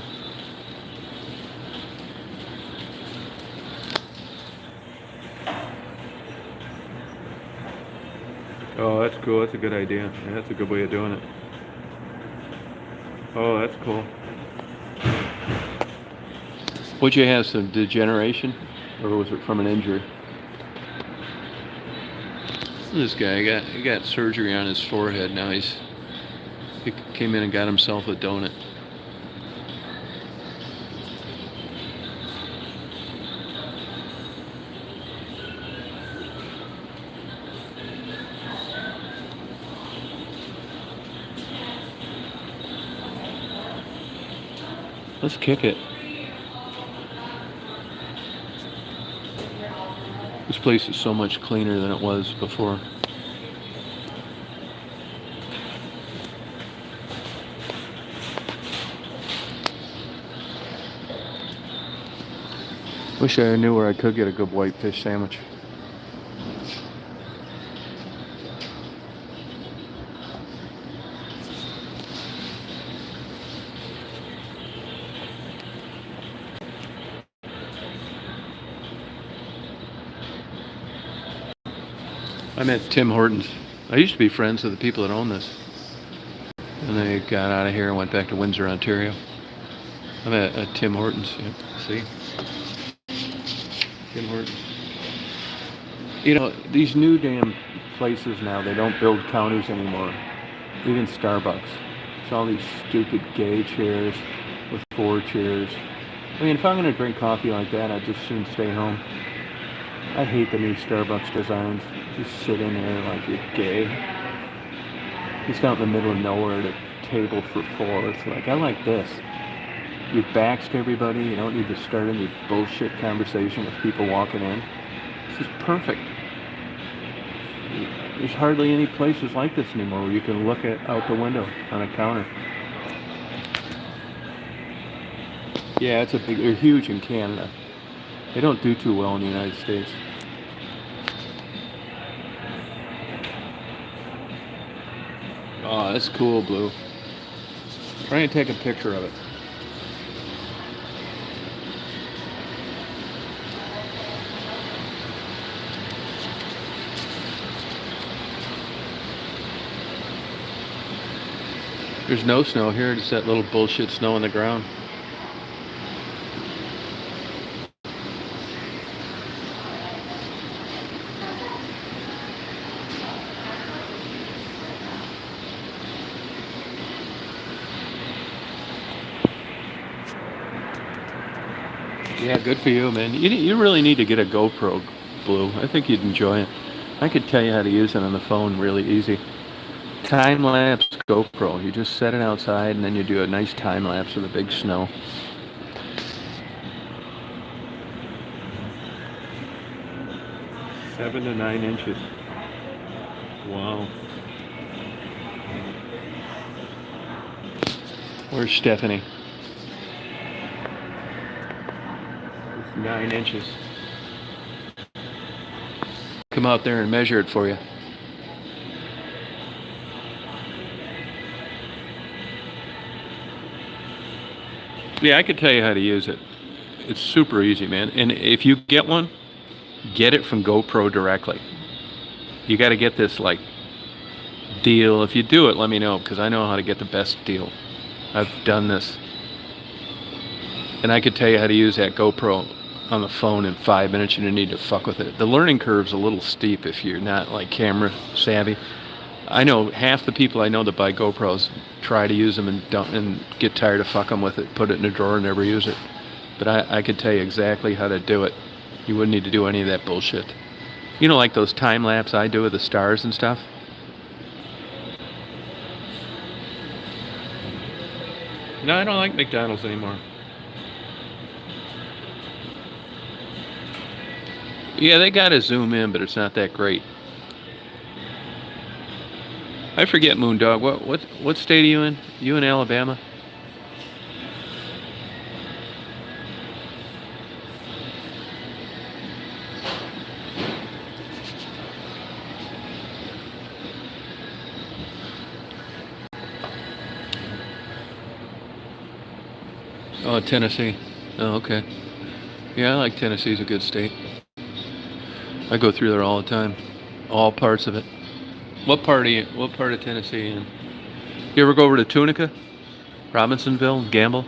Oh, that's cool. That's a good idea. Yeah, that's a good way of doing it. Oh, that's cool. Would you have some degeneration, or was it from an injury? This guy he got surgery on his forehead. Now he came in and got himself a donut. Let's kick it. This place is so much cleaner than it was before. Wish I knew where I could get a good white fish sandwich. I'm at Tim Hortons. I used to be friends with the people that own this. And they got out of here and went back to Windsor, Ontario. I'm at Tim Hortons. Yeah. See, Tim Hortons. You know, these new damn places now, they don't build counties anymore. Even Starbucks. It's all these stupid gay chairs with 4 chairs. I mean, if I'm going to drink coffee like that, I'd just soon stay home. I hate the new Starbucks designs. Just sit in there like you're gay. Just out in the middle of nowhere at a table for 4. It's like, I like this. Your back's to everybody. You don't need to start any bullshit conversation with people walking in. This is perfect. There's hardly any places like this anymore where you can look out the window on a counter. Yeah, they're huge in Canada. They don't do too well in the United States. Oh, that's cool, Blue. Try and take a picture of it. There's no snow here, just that little bullshit snow on the ground. Yeah, good for you, man. You really need to get a GoPro, Blue. I think you'd enjoy it. I could tell you how to use it on the phone really easy. Time-lapse GoPro. You just set it outside and then you do a nice time-lapse of the big snow. Seven to 9 inches. Wow. Where's Stephanie? It's 9 inches. Come out there and measure it for you. Yeah, I could tell you how to use it. It's super easy, man. And if you get one, get it from GoPro directly. You got to get this like deal. If you do it, let me know because I know how to get the best deal. I've done this. And I could tell you how to use that GoPro on the phone in 5 minutes. You don't need to fuck with it. The learning curve's a little steep if you're not like camera savvy. I know half the people I know that buy GoPros try to use them and get tired of fucking with it, put it in a drawer and never use it. But I could tell you exactly how to do it. You wouldn't need to do any of that bullshit. You know, like those time lapse I do with the stars and stuff. No, I don't like McDonald's anymore. Yeah, they gotta zoom in, but it's not that great. I forget, Moondog. What state are you in? You in Alabama? Oh, Tennessee. Oh, okay. Yeah, I like Tennessee's a good state. I go through there all the time. All parts of it. What part of Tennessee are you in? You ever go over to Tunica? Robinsonville? Gamble?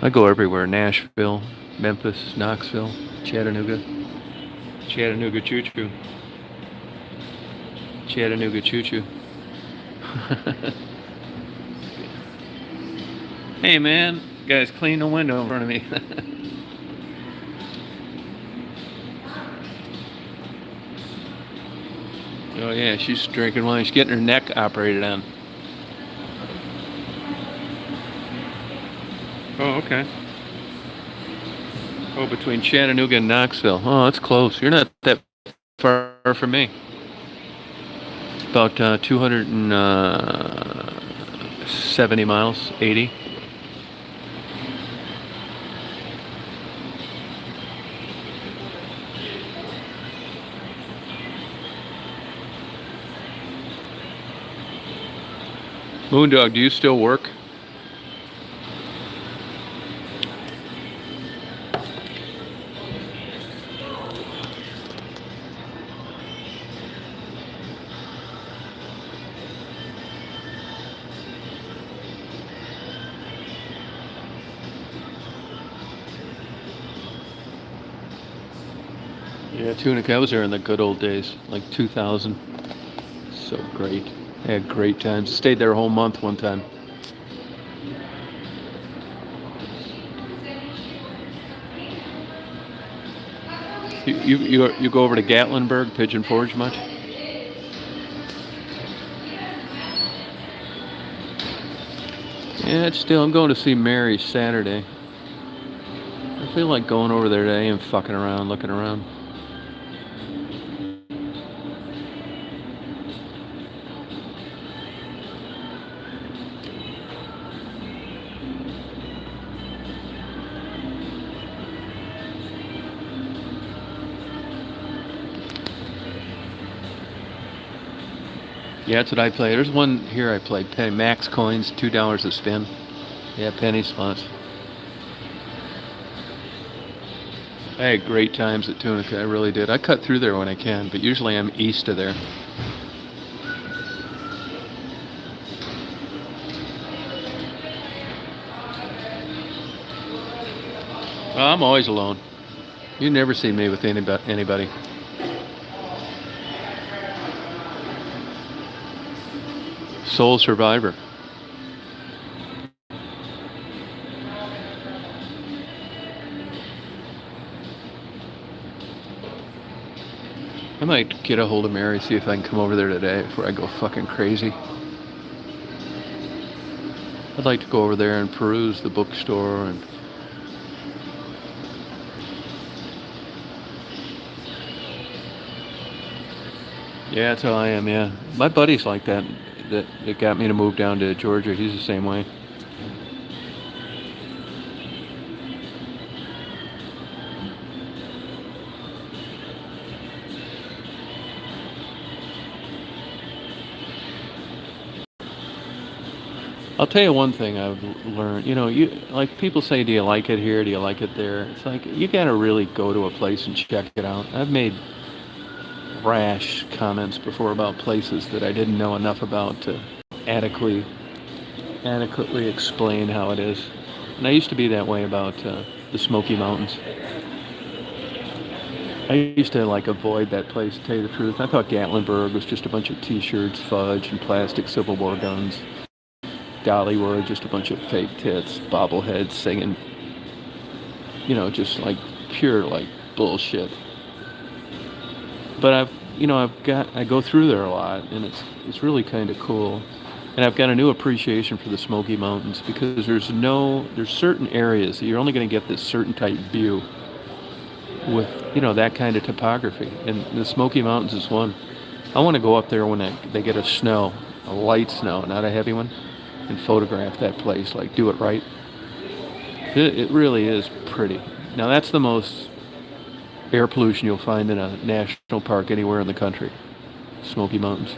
I go everywhere. Nashville, Memphis, Knoxville, Chattanooga. Chattanooga choo-choo. Chattanooga choo-choo. Hey man, guys, clean the window in front of me. Oh yeah, she's drinking wine. She's getting her neck operated on. Oh, okay. Oh, between Chattanooga and Knoxville. Oh, that's close. You're not that far from me. About 270 miles, 80. Moondog, do you still work? Yeah, Tunica. I was there in the good old days, like 2000. So great. I had great times. Stayed there a whole month one time. You go over to Gatlinburg, Pigeon Forge much? Yeah, it's still. I'm going to see Mary Saturday. I feel like going over there today and fucking around, looking around. Yeah, that's what I play. There's one here I play. Penny Max coins, $2 a spin. Yeah, penny slots. I had great times at Tunica. I really did. I cut through there when I can, but usually I'm east of there. Well, I'm always alone. You never see me with anybody. Sole survivor. I might get a hold of Mary, see if I can come over there today before I go fucking crazy. I'd like to go over there and peruse the bookstore and yeah, that's how I am, yeah. My buddy's like that that got me to move down to Georgia. He's the same way. I'll tell you one thing I've learned. You like people say, "Do you like it here? Do you like it there?" It's like you gotta really go to a place and check it out. I've made rash comments before about places that I didn't know enough about to adequately adequately explain how it is. And I used to be that way about the Smoky Mountains. I used to like avoid that place, to tell you the truth. I thought Gatlinburg was just a bunch of T-shirts, fudge, and plastic Civil War guns. Dollywood, just a bunch of fake tits, bobbleheads singing, just like pure like bullshit. But I go through there a lot, and it's really kind of cool. And I've got a new appreciation for the Smoky Mountains because there's certain areas that you're only going to get this certain type view with, that kind of topography. And the Smoky Mountains is one. I want to go up there when they get a light snow, not a heavy one, and photograph that place, like do it right. It really is pretty. Now that's the most air pollution you'll find in a national park anywhere in the country, Smoky Mountains.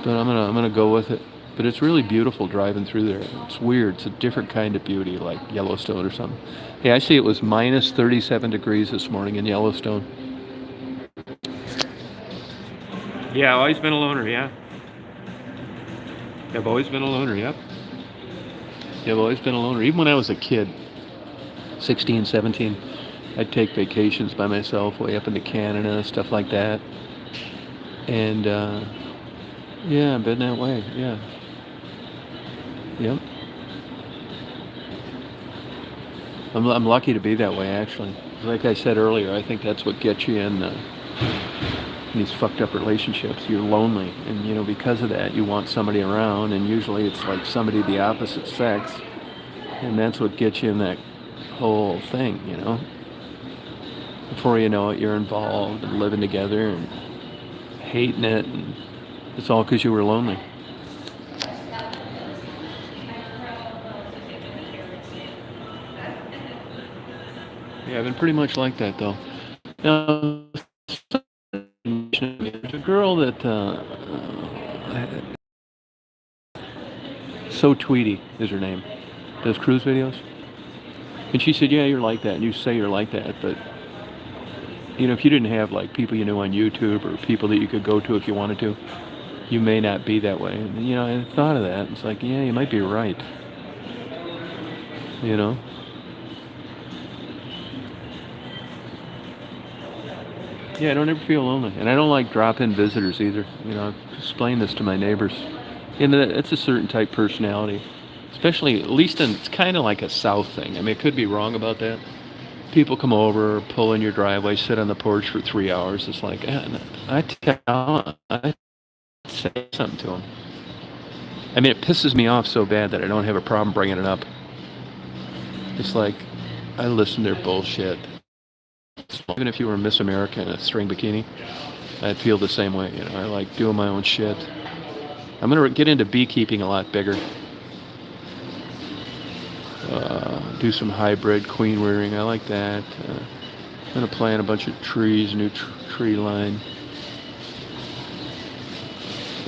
But I'm gonna go with it. But it's really beautiful driving through there. It's weird. It's a different kind of beauty, like Yellowstone or something. Hey, I see it was minus 37 degrees this morning in Yellowstone. Yeah, I've always been a loner. Yeah, I've always been a loner. Yep. Yeah, I've always been a loner. Even when I was a kid, 16, 17, I'd take vacations by myself way up into Canada, stuff like that. And yeah, I've been that way. Yeah. Yep. I'm lucky to be that way, actually. Like I said earlier, I think that's what gets you in these fucked up relationships. You're lonely, and because of that, you want somebody around, and usually it's like somebody the opposite sex, and that's what gets you in that whole thing. Before you know it, you're involved and living together and hating it, and it's all because you were lonely. Yeah, I've been pretty much like that, though. Now, there's a girl that, So Tweety is her name, does cruise videos. And she said, yeah, you're like that, and you say you're like that, but, if you didn't have, like, people you knew on YouTube or people that you could go to if you wanted to, you may not be that way. And, I thought of that. It's like, yeah, you might be right. Yeah, I don't ever feel lonely, and I don't like drop-in visitors either. I've explained this to my neighbors. It's a certain type personality, especially at least it's kind of like a South thing. I mean, I could be wrong about that. People come over, pull in your driveway, sit on the porch for 3 hours. It's like, I say something to them. I mean, it pisses me off so bad that I don't have a problem bringing it up. It's like, I listen to their bullshit. Even if you were Miss America in a string bikini, I'd feel the same way. I like doing my own shit. I'm going to get into beekeeping a lot bigger. Do some hybrid queen rearing. I like that. I'm going to plant a bunch of trees, new tree line.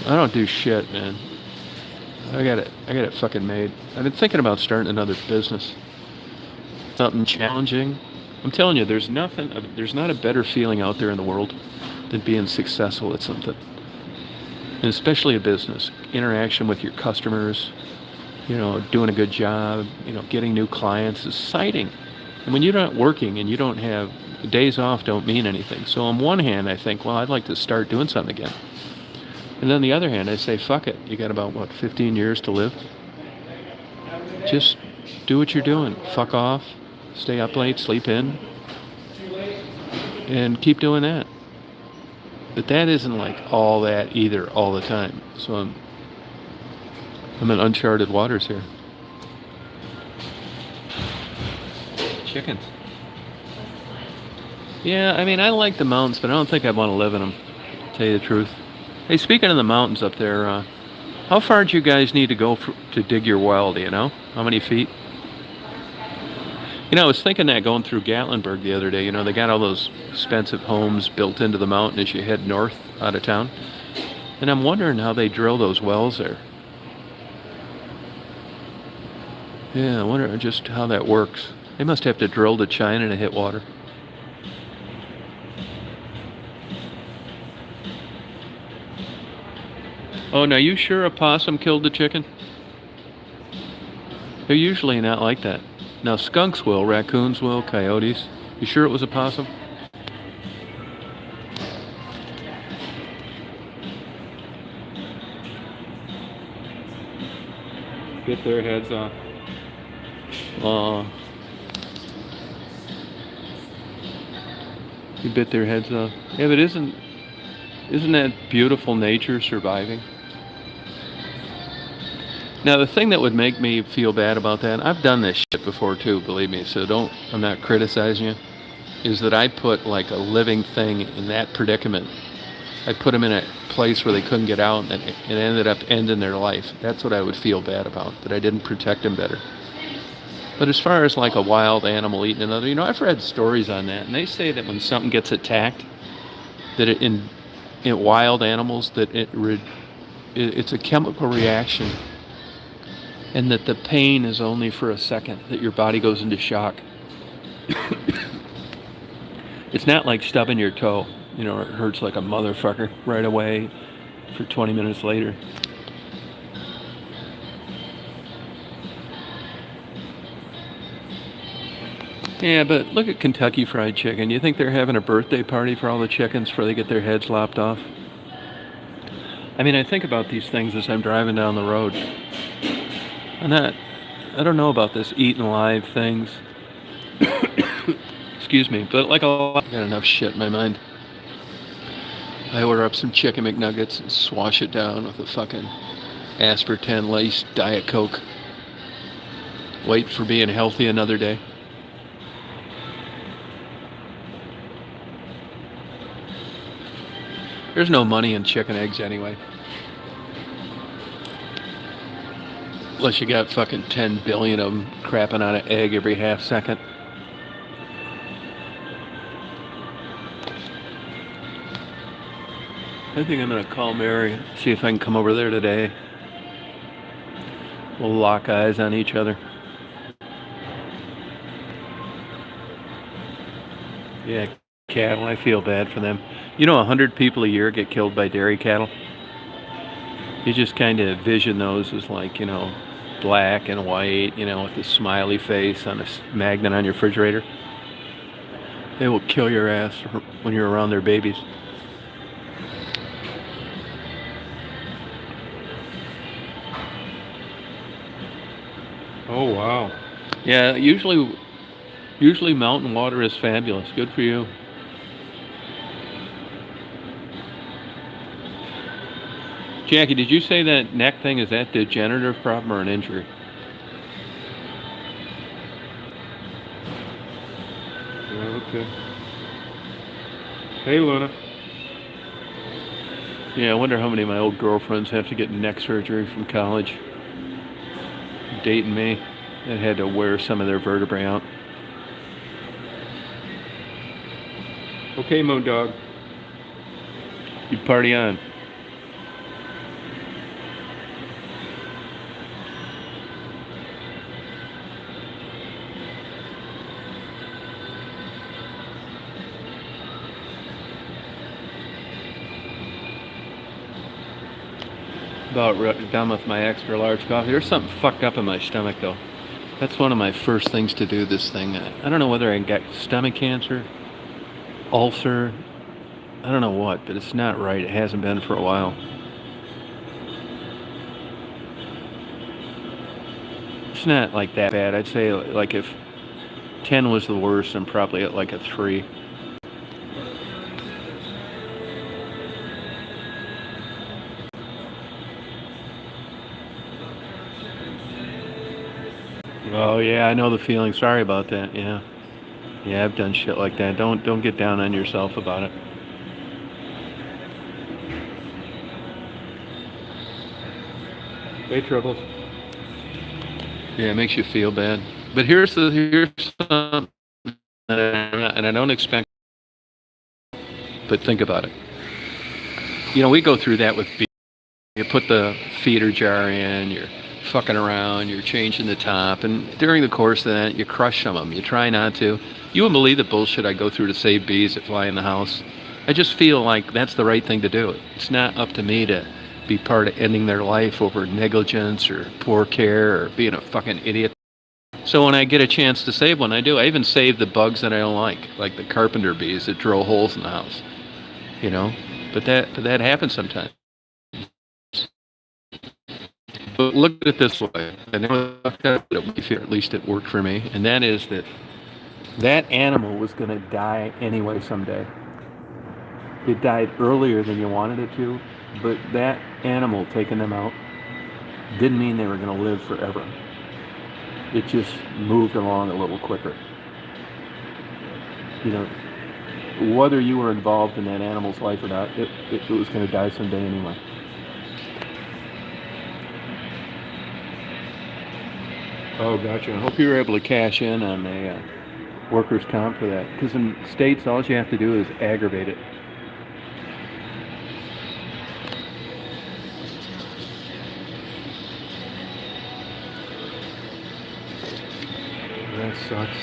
I don't do shit, man. I got it fucking made. I've been thinking about starting another business. Something challenging. I'm telling you, there's not a better feeling out there in the world than being successful at something. And especially a business. Interaction with your customers, doing a good job, getting new clients is exciting. And when you're not working and you don't have days off, don't mean anything. So on one hand, I think, well, I'd like to start doing something again. And then on the other hand, I say, fuck it. You got about, 15 years to live? Just do what you're doing. Fuck off. Stay up late, sleep in, and keep doing that. But that isn't like all that either all the time. So I'm in uncharted waters here. Chickens. Yeah, I mean, I like the mountains, but I don't think I'd want to live in them, to tell you the truth. Hey, speaking of the mountains up there, how far do you guys need to go to dig your well, do you know? How many feet? I was thinking that going through Gatlinburg the other day, they got all those expensive homes built into the mountain as you head north out of town. And I'm wondering how they drill those wells there. Yeah, I wonder just how that works. They must have to drill to China to hit water. Oh, now you sure a possum killed the chicken? They're usually not like that. Now skunks will, raccoons will, coyotes. You sure it was a possum? Get their heads off. You bit their heads off. Yeah, but isn't that beautiful nature surviving? Now, the thing that would make me feel bad about that, I've done this shit before too, believe me, so I'm not criticizing you, is that I put like a living thing in that predicament. I put them in a place where they couldn't get out and it ended up ending their life. That's what I would feel bad about, that I didn't protect them better. But as far as like a wild animal eating another, I've read stories on that, and they say that when something gets attacked, that in wild animals, that it's a chemical reaction. And that the pain is only for a second, that your body goes into shock. It's not like stubbing your toe. It hurts like a motherfucker right away for 20 minutes later. Yeah, but look at Kentucky Fried Chicken. You think they're having a birthday party for all the chickens before they get their heads lopped off? I mean, I think about these things as I'm driving down the road. I don't know about this eating live things. Excuse me, but like I got enough shit in my mind. I order up some chicken McNuggets and swash it down with a fucking aspartame laced Diet Coke. Wait for being healthy another day. There's no money in chicken eggs anyway. Unless you got fucking 10 billion of them crapping on an egg every half second. I think I'm going to call Mary, see if I can come over there today. We'll lock eyes on each other. Yeah, cattle, I feel bad for them. 100 people a year get killed by dairy cattle. You just kind of vision those as like, black and white, with a smiley face on a magnet on your refrigerator. They will kill your ass when you're around their babies. Oh, wow. Yeah, usually mountain water is fabulous. Good for you. Jackie, did you say that neck thing, is that degenerative problem or an injury? Yeah, okay. Hey, Luna. Yeah, I wonder how many of my old girlfriends have to get neck surgery from college. Dating me, that had to wear some of their vertebrae out. Okay, Moon Dog. You party on. About done with my extra large coffee. There's something fucked up in my stomach though. That's one of my first things to do this thing. I don't know whether I got stomach cancer, ulcer, I don't know what, but it's not right. It hasn't been for a while. It's not like that bad. I'd say like if 10 was the worst, I'm probably at like a 3. Oh yeah, I know the feeling. Sorry about that. Yeah. Yeah, I've done shit like that. Don't get down on yourself about it. Hey, Troubles. Yeah, it makes you feel bad. But here's something, and I don't expect, but think about it. You know, we go through that with beer. You put the feeder jar in, you're fucking around, you're changing the top, and during the course of that, you crush some of them. You try not to. You wouldn't believe the bullshit I go through to save bees that fly in the house. I just feel like that's the right thing to do. It's not up to me to be part of ending their life over negligence or poor care or being a fucking idiot. So when I get a chance to save one, I do. I even save the bugs that I don't like the carpenter bees that drill holes in the house. You know, but that happens sometimes. But look at it this way. I never thought that it would be, at least it worked for me, and that is that animal was going to die anyway someday. It died earlier than you wanted it to, but that animal taking them out didn't mean they were going to live forever. It just moved along a little quicker. You know, whether you were involved in that animal's life or not, it was going to die someday anyway. Oh, gotcha. I hope you were able to cash in on a workers' comp for that. Because in states, all you have to do is aggravate it. That sucks.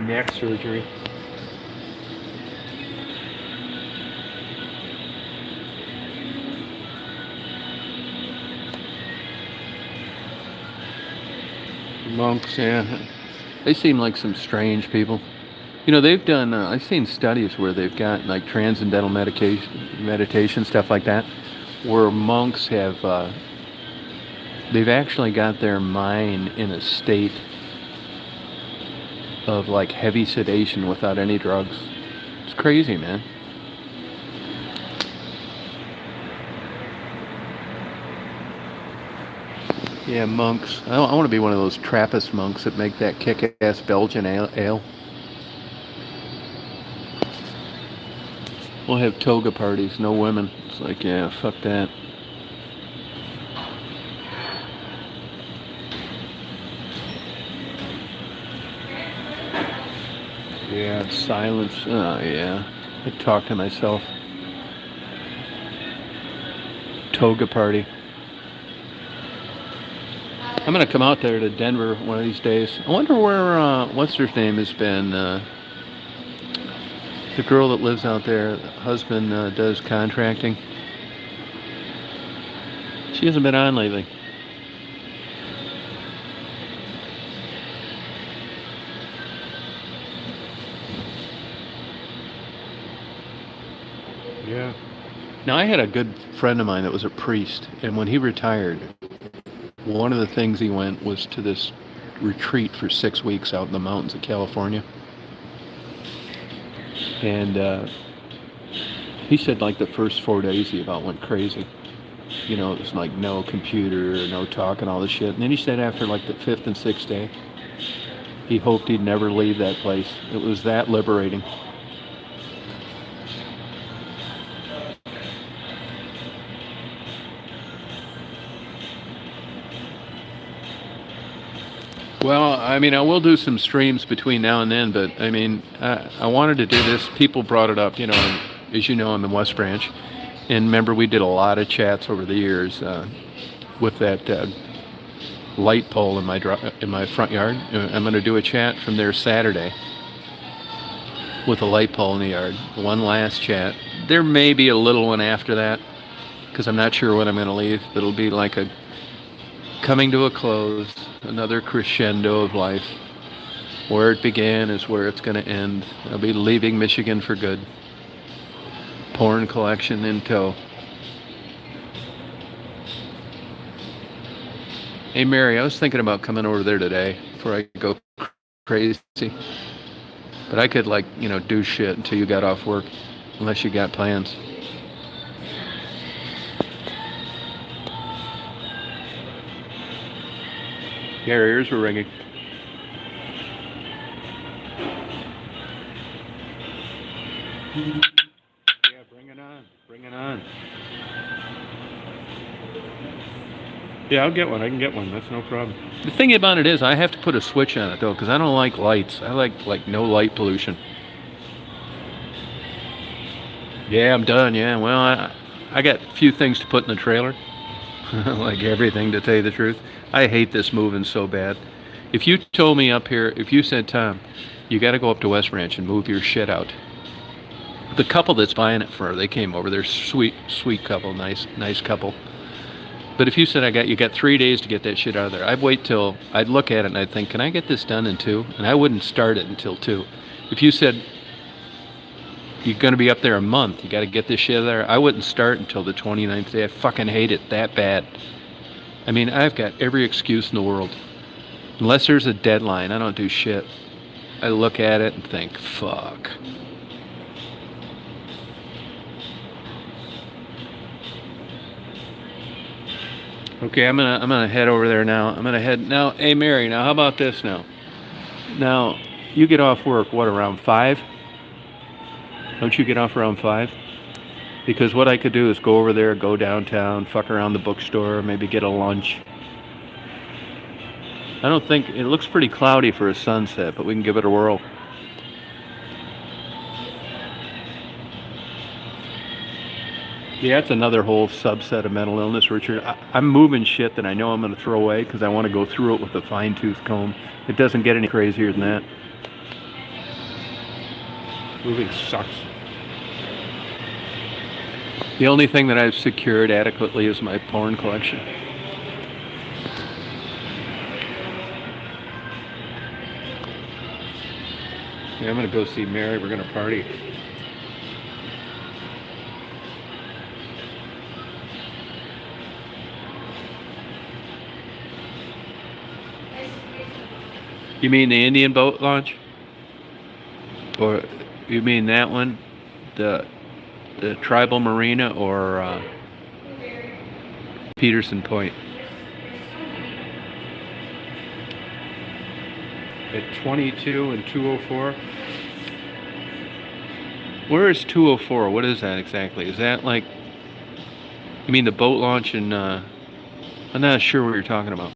Neck surgery. Monks, yeah. They seem like some strange people. You know, they've done, I've seen studies where they've got like transcendental meditation, stuff like that, where monks have, they've actually got their mind in a state of like heavy sedation without any drugs. It's crazy, man. Yeah, monks. I want to be one of those Trappist monks that make that kick-ass Belgian ale. We'll have toga parties, no women. It's like, yeah, fuck that. Yeah. Silence. Oh, yeah. I talk to myself. Toga party. I'm gonna come out there to Denver one of these days. I wonder where what's her name has been. The girl that lives out there, the husband does contracting. She hasn't been on lately. Yeah. Now, I had a good friend of mine that was a priest, and when he retired, one of the things he went was to this retreat for 6 weeks out in the mountains of California. And he said like the first 4 days he about went crazy. You know, it was like no computer, no talking, all this shit. And then he said after like the 5th and 6th day, he hoped he'd never leave that place. It was that liberating. Well, I mean, I will do some streams between now and then, but I mean, I wanted to do this. People brought it up, you know, and as you know, I'm in West Branch. And remember, we did a lot of chats over the years with that light pole in my front yard. I'm going to do a chat from there Saturday with a light pole in the yard. One last chat. There may be a little one after that because I'm not sure when I'm going to leave. It'll be like a coming to a close, another crescendo of life. Where it began is where it's going to end. I'll be leaving Michigan for good. Porn collection in tow. Hey Mary, I was thinking about coming over there today before I go crazy. But I could like, you know, do shit until you got off work, unless you got plans. Yeah, our ears were ringing. Yeah, bring it on. Bring it on. Yeah, I'll get one. I can get one. That's no problem. The thing about it is, I have to put a switch on it though, because I don't like lights. I like no light pollution. Yeah, I'm done. Yeah, well, I got a few things to put in the trailer, like everything to tell you the truth. I hate this moving so bad. If you told me up here, if you said, Tom, you got to go up to West Ranch and move your shit out. The couple that's buying it for her, they came over. They're sweet couple, nice couple. But if you said you got 3 days to get that shit out of there, I'd look at it and I'd think, can I get this done in 2? And I wouldn't start it until 2. If you said you're going to be up there a month, you got to get this shit out of there, I wouldn't start until the 29th day. I fucking hate it that bad. I mean, I've got every excuse in the world. Unless there's a deadline, I don't do shit. I look at it and think, fuck. Okay, I'm gonna head over there now. I'm gonna head now. Hey Mary, now how about this now? Now, you get off work, what, around 5? Don't you get off around 5? Because what I could do is go over there, go downtown, fuck around the bookstore, maybe get a lunch. I don't think, it looks pretty cloudy for a sunset, but we can give it a whirl. Yeah, that's another whole subset of mental illness, Richard. I'm moving shit that I know I'm going to throw away because I want to go through it with a fine-tooth comb. It doesn't get any crazier than that. Moving sucks. The only thing that I've secured adequately is my porn collection. Yeah, I'm going to go see Mary. We're going to party. You mean the Indian boat launch? Or you mean that one? The tribal marina or Peterson Point? At 22 and 204. Where is 204? What is that exactly? Is that like, you mean the boat launch in, I'm not sure what you're talking about.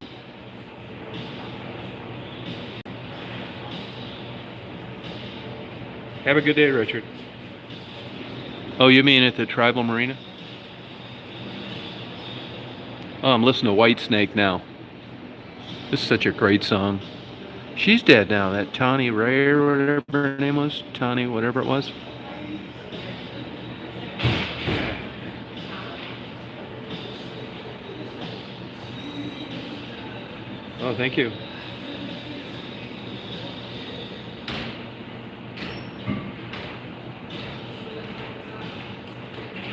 Have a good day, Richard. Oh, you mean at the tribal marina? Oh, I'm listening to Whitesnake now. This is such a great song. She's dead now, that Tawny Ray or whatever her name was. Tawny, whatever it was. Oh, thank you.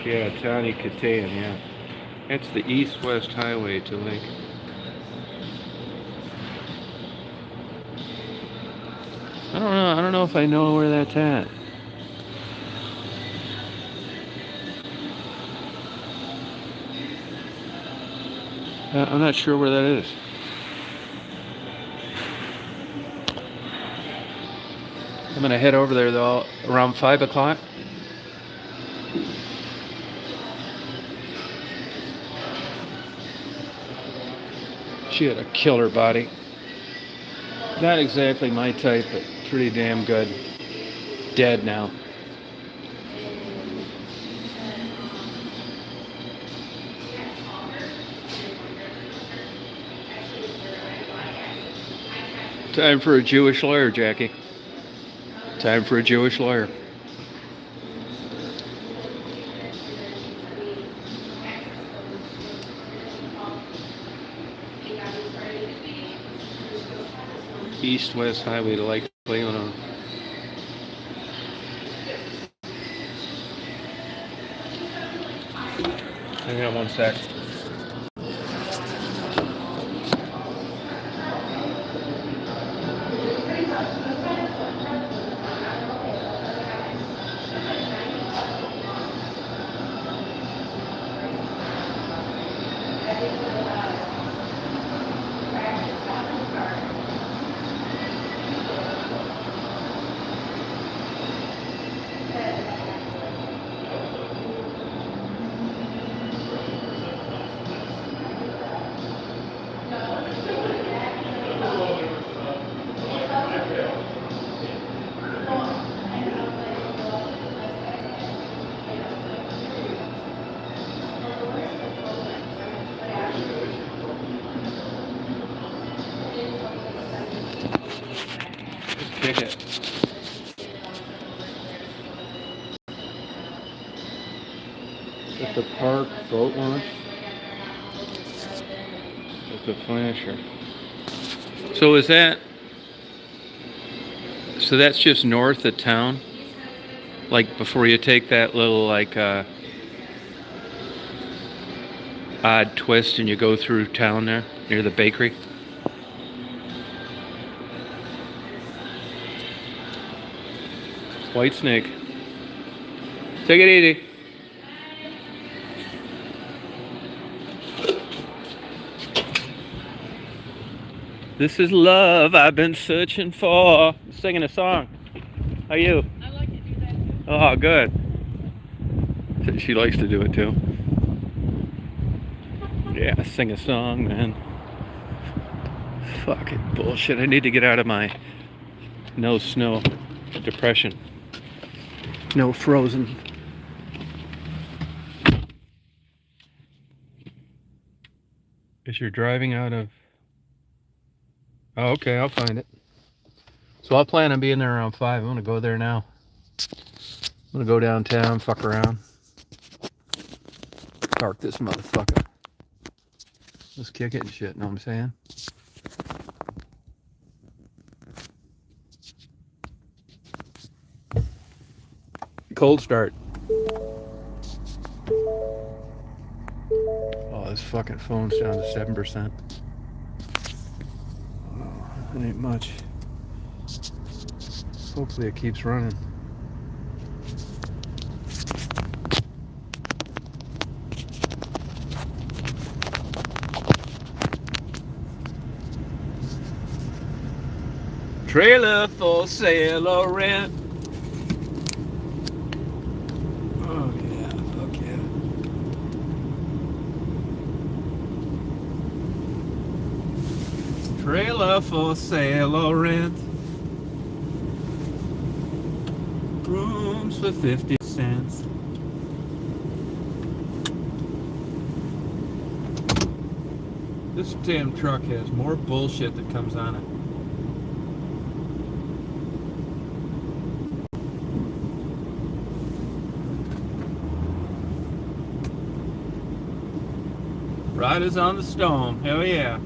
Yeah, Tawny Katayan, yeah. That's the east-west highway to Lake. I don't know. I don't know if I know where that's at. I'm not sure where that is. I'm gonna head over there though around 5 o'clock. She had a killer body. Not exactly my type, but pretty damn good. Dead now. Time for a Jewish lawyer, Jackie. Time for a Jewish lawyer. East-west highway to Lake Lebanon. Hang on one sec. Kick it. At the park boat launch. At the flasher. So is that? So that's just north of town? Like before you take that little like odd twist and you go through town there near the bakery? White Snake. Take it easy. This is love I've been searching for. I'm singing a song. How are you? I like to do that too. Oh, good. She likes to do it too. Yeah, sing a song, man. Fucking bullshit. I need to get out of my no snow depression. No frozen. As you're driving out of... Oh, okay, I'll find it. So I'll plan on being there around 5. I'm gonna go there now. I'm gonna go downtown, fuck around. Park this motherfucker. Let's kick it and shit, know what I'm saying? Cold start. Oh, this fucking phone's down to 7%. Oh, that ain't much. Hopefully it keeps running. Trailer for sale or rent. Oh yeah, fuck yeah. Trailer for sale or rent. Rooms for 50 cents. This damn truck has more bullshit that comes on it. Riders on the storm, hell yeah.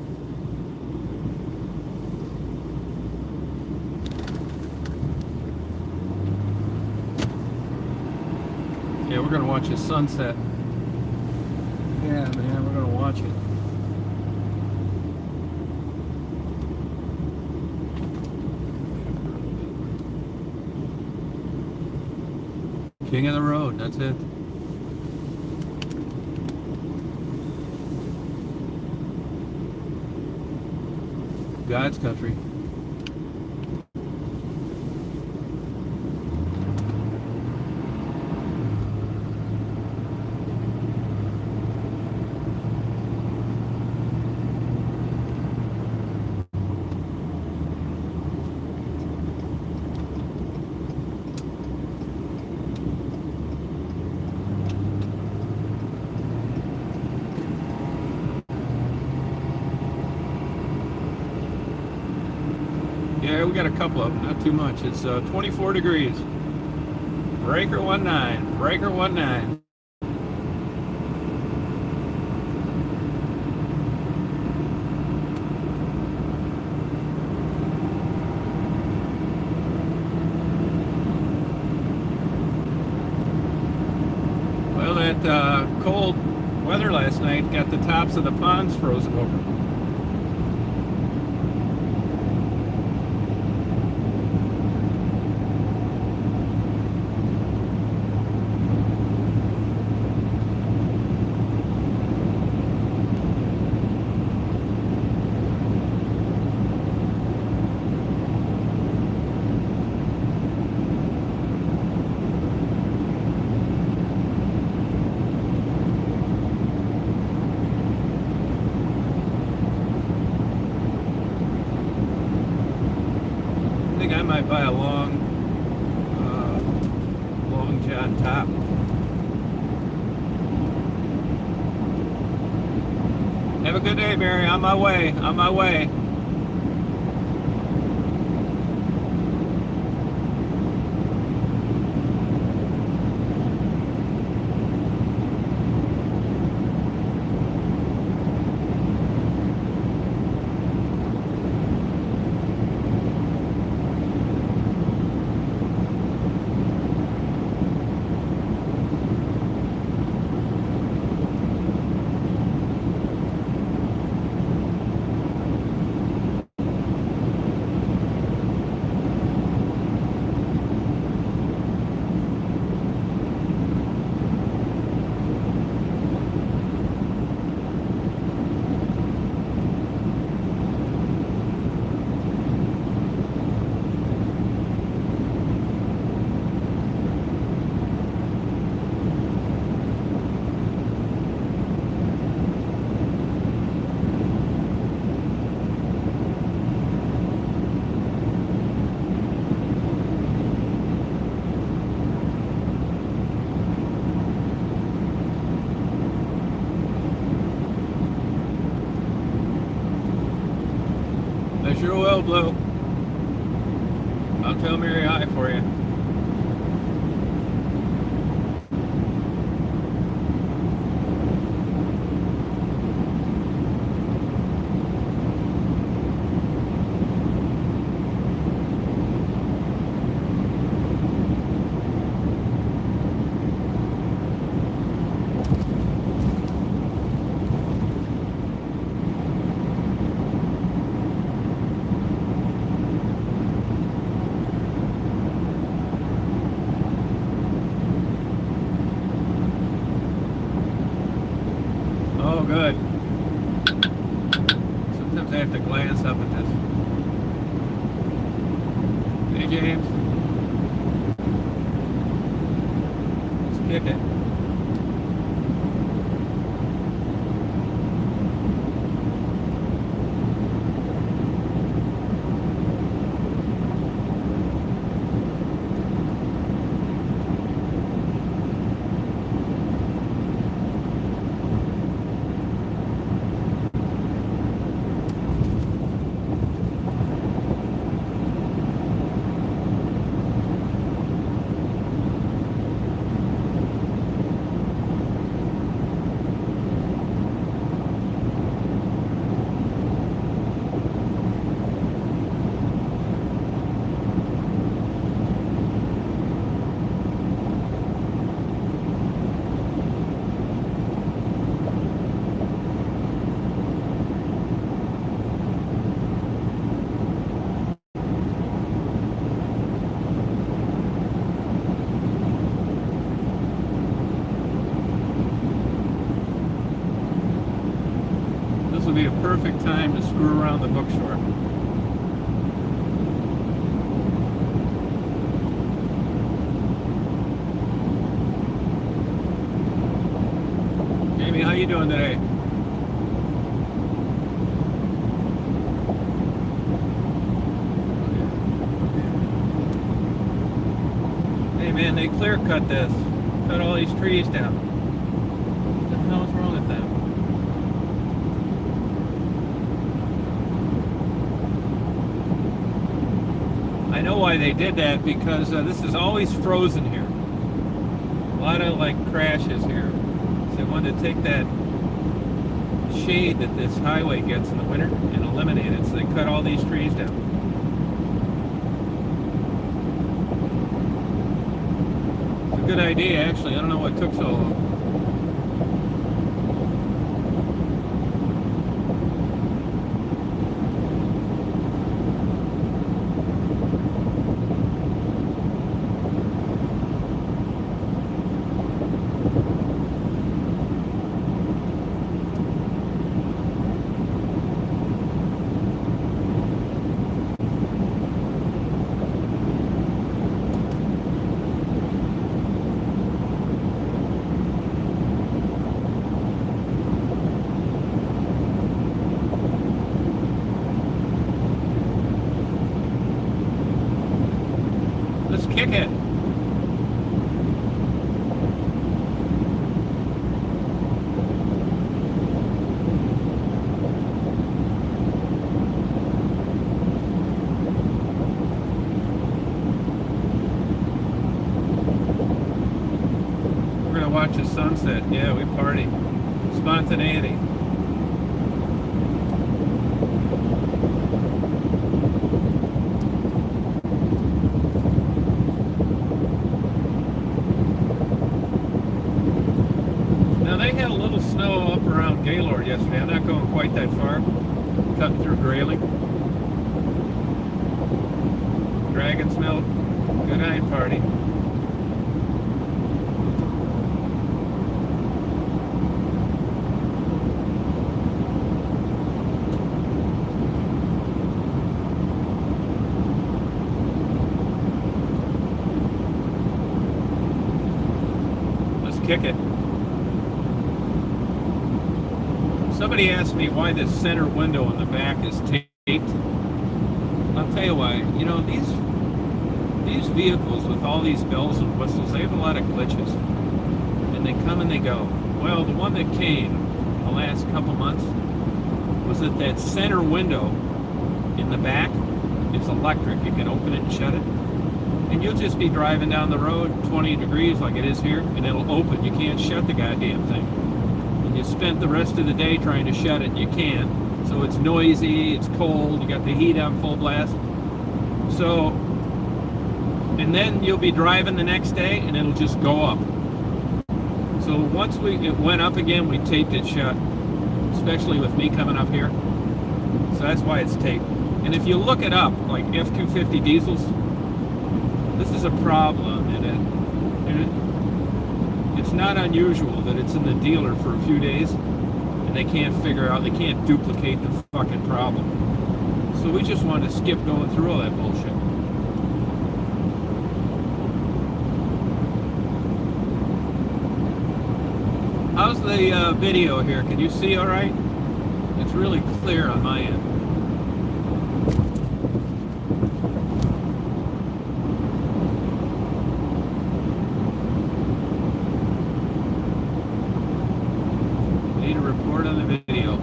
Yeah, we're gonna watch the sunset. Yeah, man, we're gonna watch it. King of the road, that's it. God's country. Yeah, we got a couple of them, not too much. It's 24 degrees. Breaker 19, breaker 19. Well, that cold weather last night got the tops of the ponds frozen over. I think I might buy a long john top. Have a good day, Mary. On my way. On my way. I sure will, Blue. I'll tell Mary hi for you. Oh, good. Sometimes I have to glance up at this. Hey, James. Let's kick it. will be a perfect time to screw around the bookstore. Amy, how you doing today? Hey man, they clear cut this. Cut all these trees down. What the hell is wrong with them? I know why they did that, because this is always frozen here. A lot of like crashes here. So they wanted to take that shade that this highway gets in the winter and eliminate it. So they cut all these trees down. It's a good idea, actually. I don't know what took so long. Let's kick it. We're gonna watch the sunset. Yeah, we party. Spontaneity. Now they had a little snow up around Gaylord yesterday. I'm not going quite that far. Cutting through Grayling. Dragon's Milk. Good night party. Let's kick it. Somebody asked me why this center window in the back is taped. I'll tell you why. You know, these vehicles with all these bells and whistles, they have a lot of glitches. And they come and they go. Well, the one that came the last couple months was that center window in the back is electric. You can open it and shut it. And you'll just be driving down the road 20 degrees like it is here, and it'll open. You can't shut the goddamn thing. You spent the rest of the day trying to shut it, you can't. So it's noisy, it's cold, you got the heat on full blast. So, and then you'll be driving the next day and it'll just go up. So once it went up again, we taped it shut, especially with me coming up here. So that's why it's taped. And if you look it up, like F-250 diesels, this is a problem, it's not unusual that it's in the dealer for a few days and they can't duplicate the fucking problem. So we just want to skip going through all that bullshit. How's the video here? Can you see all right? It's really clear on my end. Report on the video.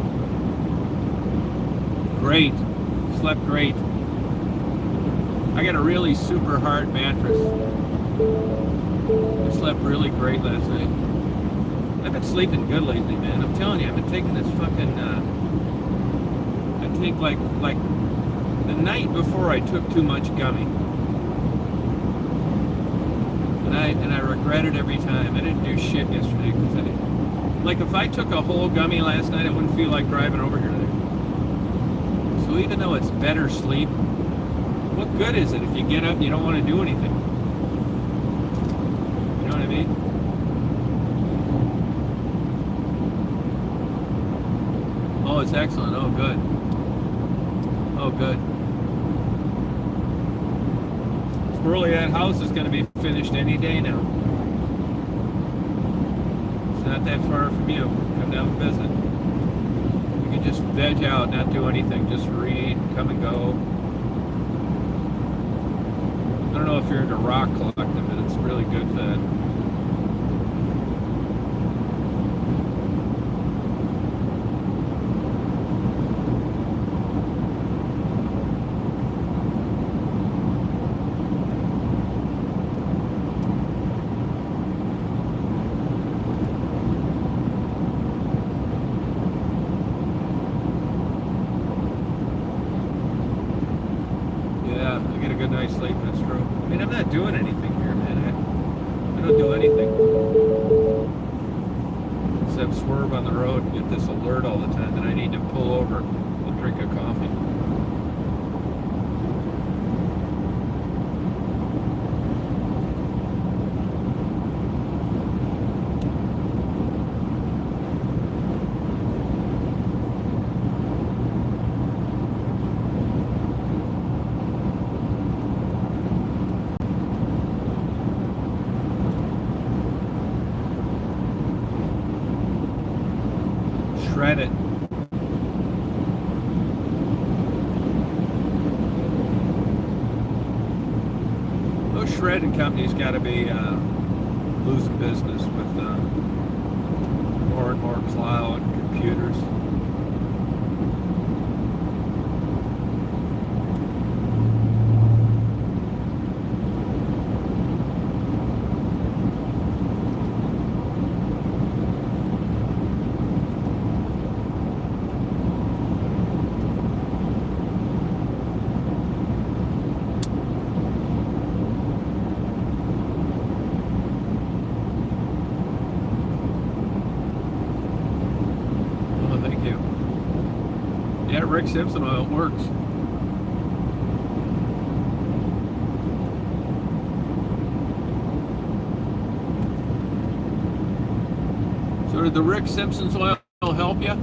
Great. Slept great. I got a really super hard mattress. I slept really great last night. I've been sleeping good lately, man. I'm telling you, I've been taking this fucking I take like the night before I took too much gummy. And I regret it every time. I didn't do shit yesterday because like if I took a whole gummy last night, I wouldn't feel like driving over here today. So even though it's better sleep, what good is it if you get up and you don't want to do anything? You know what I mean? Oh, it's excellent. Oh, good. Oh, good. Squirrely, that house is going to be finished any day now. It's not that far from you. Come down and visit. You can just veg out, not do anything. Just read, come and go. I don't know if you're into rock collecting, but it's really good for that. Yeah, I get a good night's sleep, that's true. I mean, I'm not doing anything here, man. I don't do anything. Except swerve on the road and get this alert all the time that I need to pull over and drink a coffee. Shred it. Those shredding companies got to be losing business with more and more cloud computers. Oh, thank you. Yeah, Rick Simpson oil works. So did the Rick Simpson's oil help you?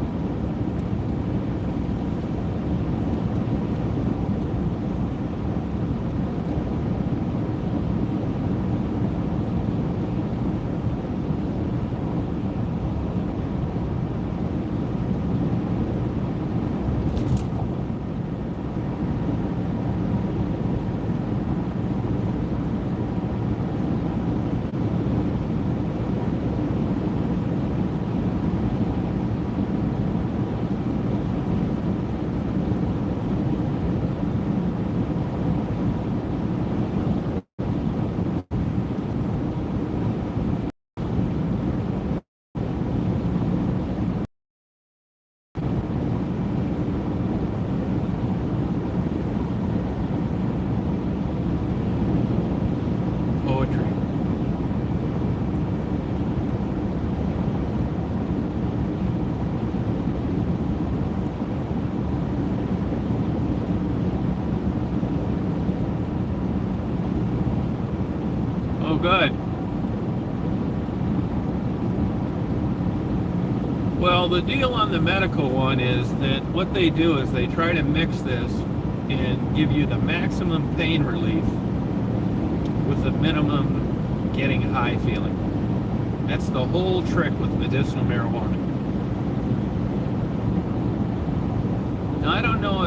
Poetry. Oh, good. Well, the deal on the medical one is that what they do is they try to mix this and give you the maximum pain relief with the minimum getting high feeling. That's the whole trick with medicinal marijuana. Now, I don't know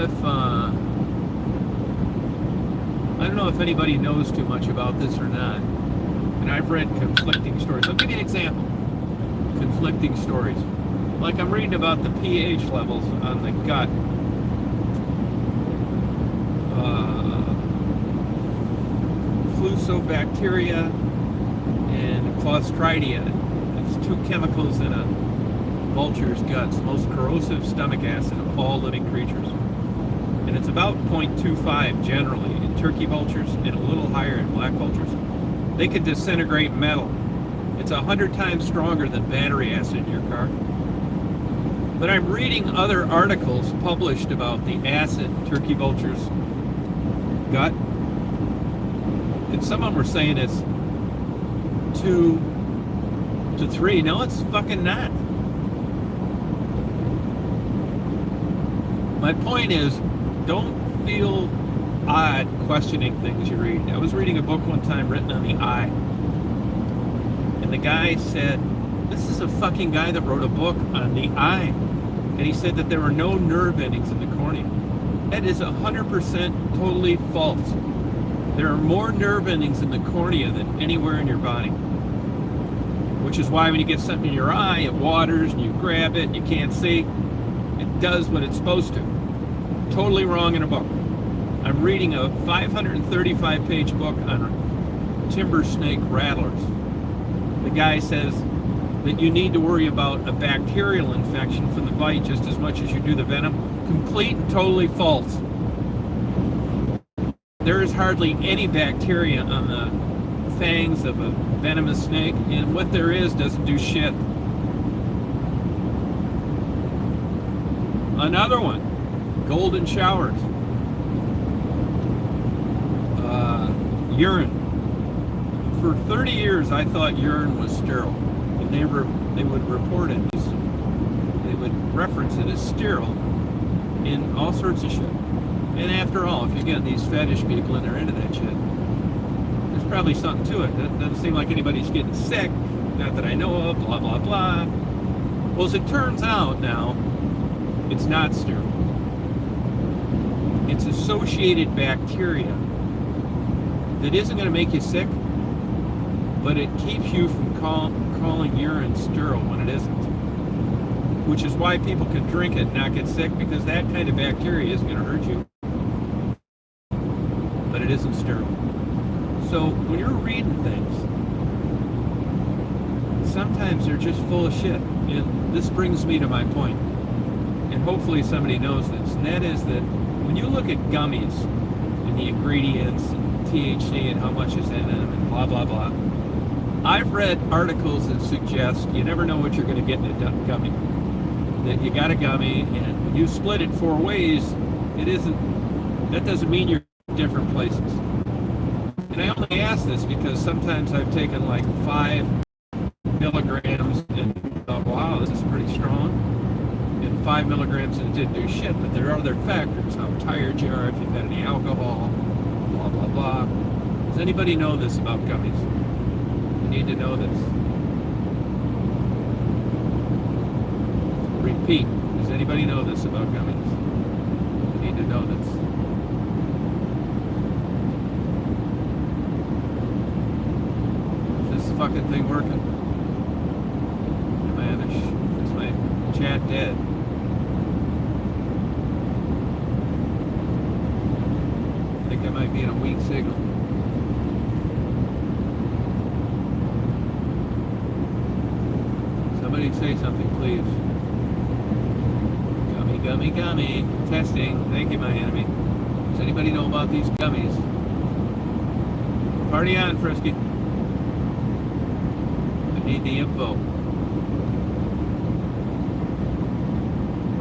if anybody knows too much about this or not. And I've read conflicting stories. I'll give you an example. Conflicting stories. Like I'm reading about the pH levels on the gut. Flucibacteria and Clostridia. It's two chemicals in a vulture's guts, most corrosive stomach acid of all living creatures. And it's about 0.25 generally in turkey vultures and a little higher in black vultures. They can disintegrate metal. It's 100 times stronger than battery acid in your car. But I'm reading other articles published about the acid in turkey vultures' gut. And some of them were saying it's 2 to 3. No, it's fucking not. My point is, don't feel odd questioning things you read. I was reading a book one time written on the eye, and the guy said, this is a fucking guy that wrote a book on the eye, and he said that there were no nerve endings in the cornea. That is 100% totally false. There are more nerve endings in the cornea than anywhere in your body. Which is why when you get something in your eye, it waters and you grab it and you can't see. It does what it's supposed to. Totally wrong in a book. I'm reading a 535-page book on timber snake rattlers. The guy says that you need to worry about a bacterial infection from the bite just as much as you do the venom. Complete and totally false. There is hardly any bacteria on the fangs of a venomous snake, and what there is doesn't do shit. Another one, golden showers. Urine. For 30 years I thought urine was sterile, and they would report it, they would reference it as sterile in all sorts of shit. And after all, if you get these fetish people and they're into that shit, there's probably something to it. That doesn't seem like anybody's getting sick, not that I know of, blah, blah, blah. Well, as it turns out now, it's not sterile. It's associated bacteria that isn't going to make you sick, but it keeps you from calling urine sterile when it isn't. Which is why people can drink it and not get sick, because that kind of bacteria isn't going to hurt you. But it isn't sterile. So when you're reading things, sometimes they're just full of shit. And this brings me to my point. And hopefully somebody knows this. And that is that when you look at gummies and the ingredients and THC and how much is in them and blah, blah, blah, I've read articles that suggest you never know what you're going to get in a gummy. That you got a gummy, and when you split it 4 ways, that doesn't mean you're in different places. And I only ask this because sometimes I've taken like 5 milligrams and thought, wow, this is pretty strong. And 5 milligrams and it didn't do shit, but there are other factors. How tired you are, if you've had any alcohol, blah, blah, blah. Does anybody know this about gummies? You need to know this. Repeat. Does anybody know this about gummies? You need to know this. Is this fucking thing working? Is my chat dead? I think I might be in a weak signal. Somebody say something, please. Gummy. Testing. Thank you, my enemy. Does anybody know about these gummies? Party on, Frisky. I need the info.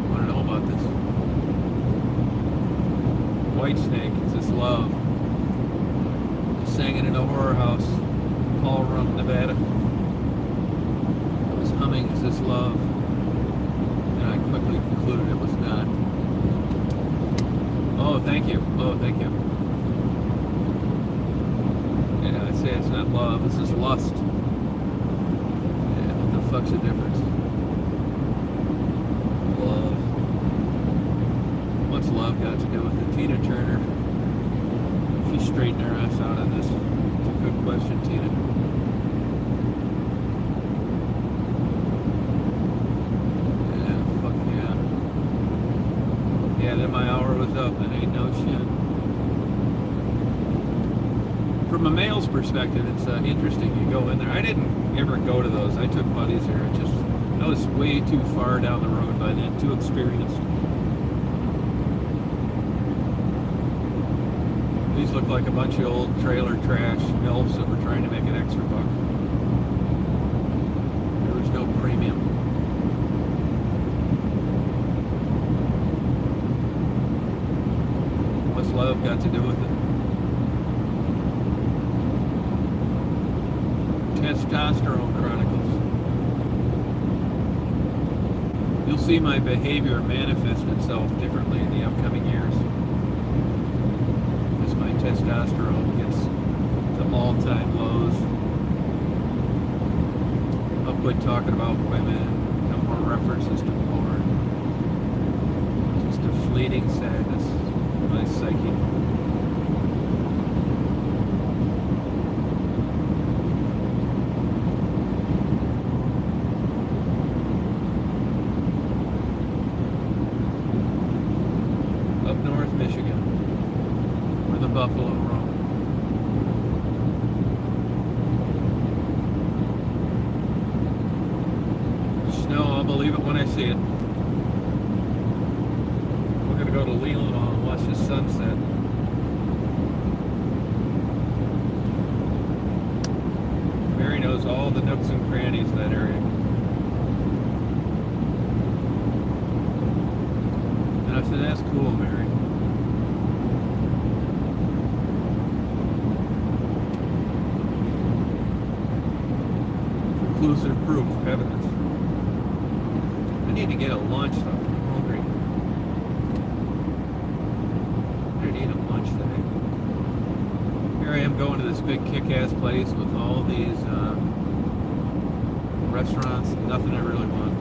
I want to know about this. White Snake. Is this love? I sang it in a horror house. Paul Rum, Nevada. I was humming, is this love? And I quickly concluded it was not. Oh, thank you. Yeah, I say it's not love, this is lust. Yeah, what the fuck's the difference? Love. What's love got to do with it? Tina Turner. She straightened her ass out on this. It's a good question, Tina. Yeah, then my hour was up. It ain't no shit. From a male's perspective, it's interesting. You go in there. I didn't ever go to those. I took buddies there. I was way too far down the road by then, too experienced. These look like a bunch of old trailer trash MILFs that were trying to make an extra buck. There was no premium. What's love got to do with it? Testosterone Chronicles. You'll see my behavior manifest itself differently in the testosterone gets to all-time lows. I'll quit talking about women. No more references to porn. Just a fleeting sadness in my psyche. Up north Michigan, where the buffalo roam. Snow, I'll believe it when I see it. We're gonna go to Leland and watch the sunset. Mary knows all the nooks and crannies of that area. And I said, that's cool, Mary. Conclusive proof, evidence. I need to get a lunch though. I'm hungry. I need a lunch today. Here I am going to this big kick-ass place with all these restaurants, nothing I really want.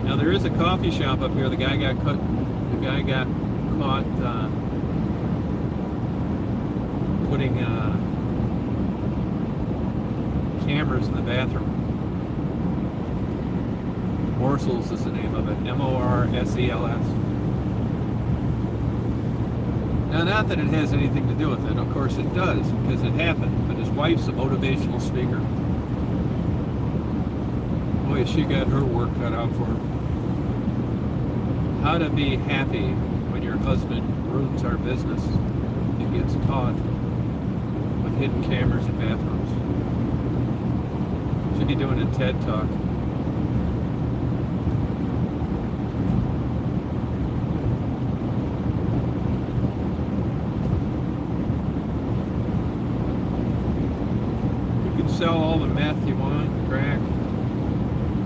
Now there is a coffee shop up here. The guy got caught putting cameras in the bathroom. Morsels is the name of it. Morsels. Now, not that it has anything to do with it. Of course it does, because it happened. But his wife's a motivational speaker. Boy, she got her work cut out for her. How to be happy when your husband ruins our business and gets caught with hidden cameras in bathrooms. Should be doing a TED Talk. You can sell all the meth you want, crack,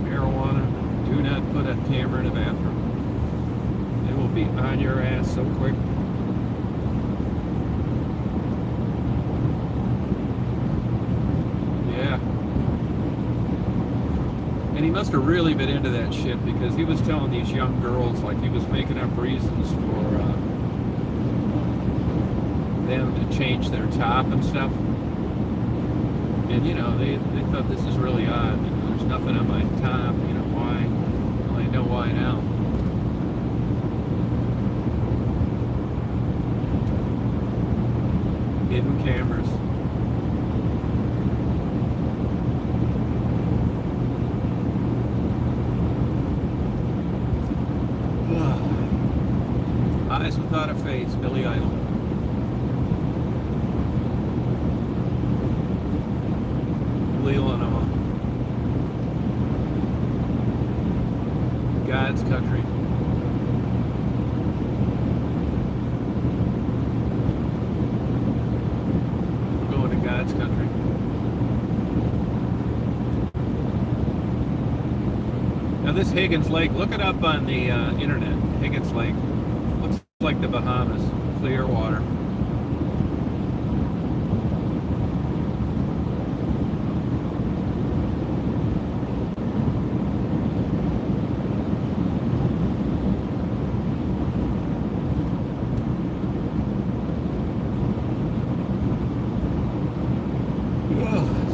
marijuana. Do not put a camera in a bathroom. It will be on your ass so quick. Yeah. And he must have really been into that shit, because he was telling these young girls, like, he was making up reasons for them to change their top and stuff. And, you know, they thought this is really odd. You know, there's nothing on my top. You know, why? Well, I know why now. Hidden cameras. Eyes without a face, Billy Idol. Leland, God's country. We're going to God's country. Now this Higgins Lake, look it up on the internet. Higgins Lake looks like the Bahamas, clear water.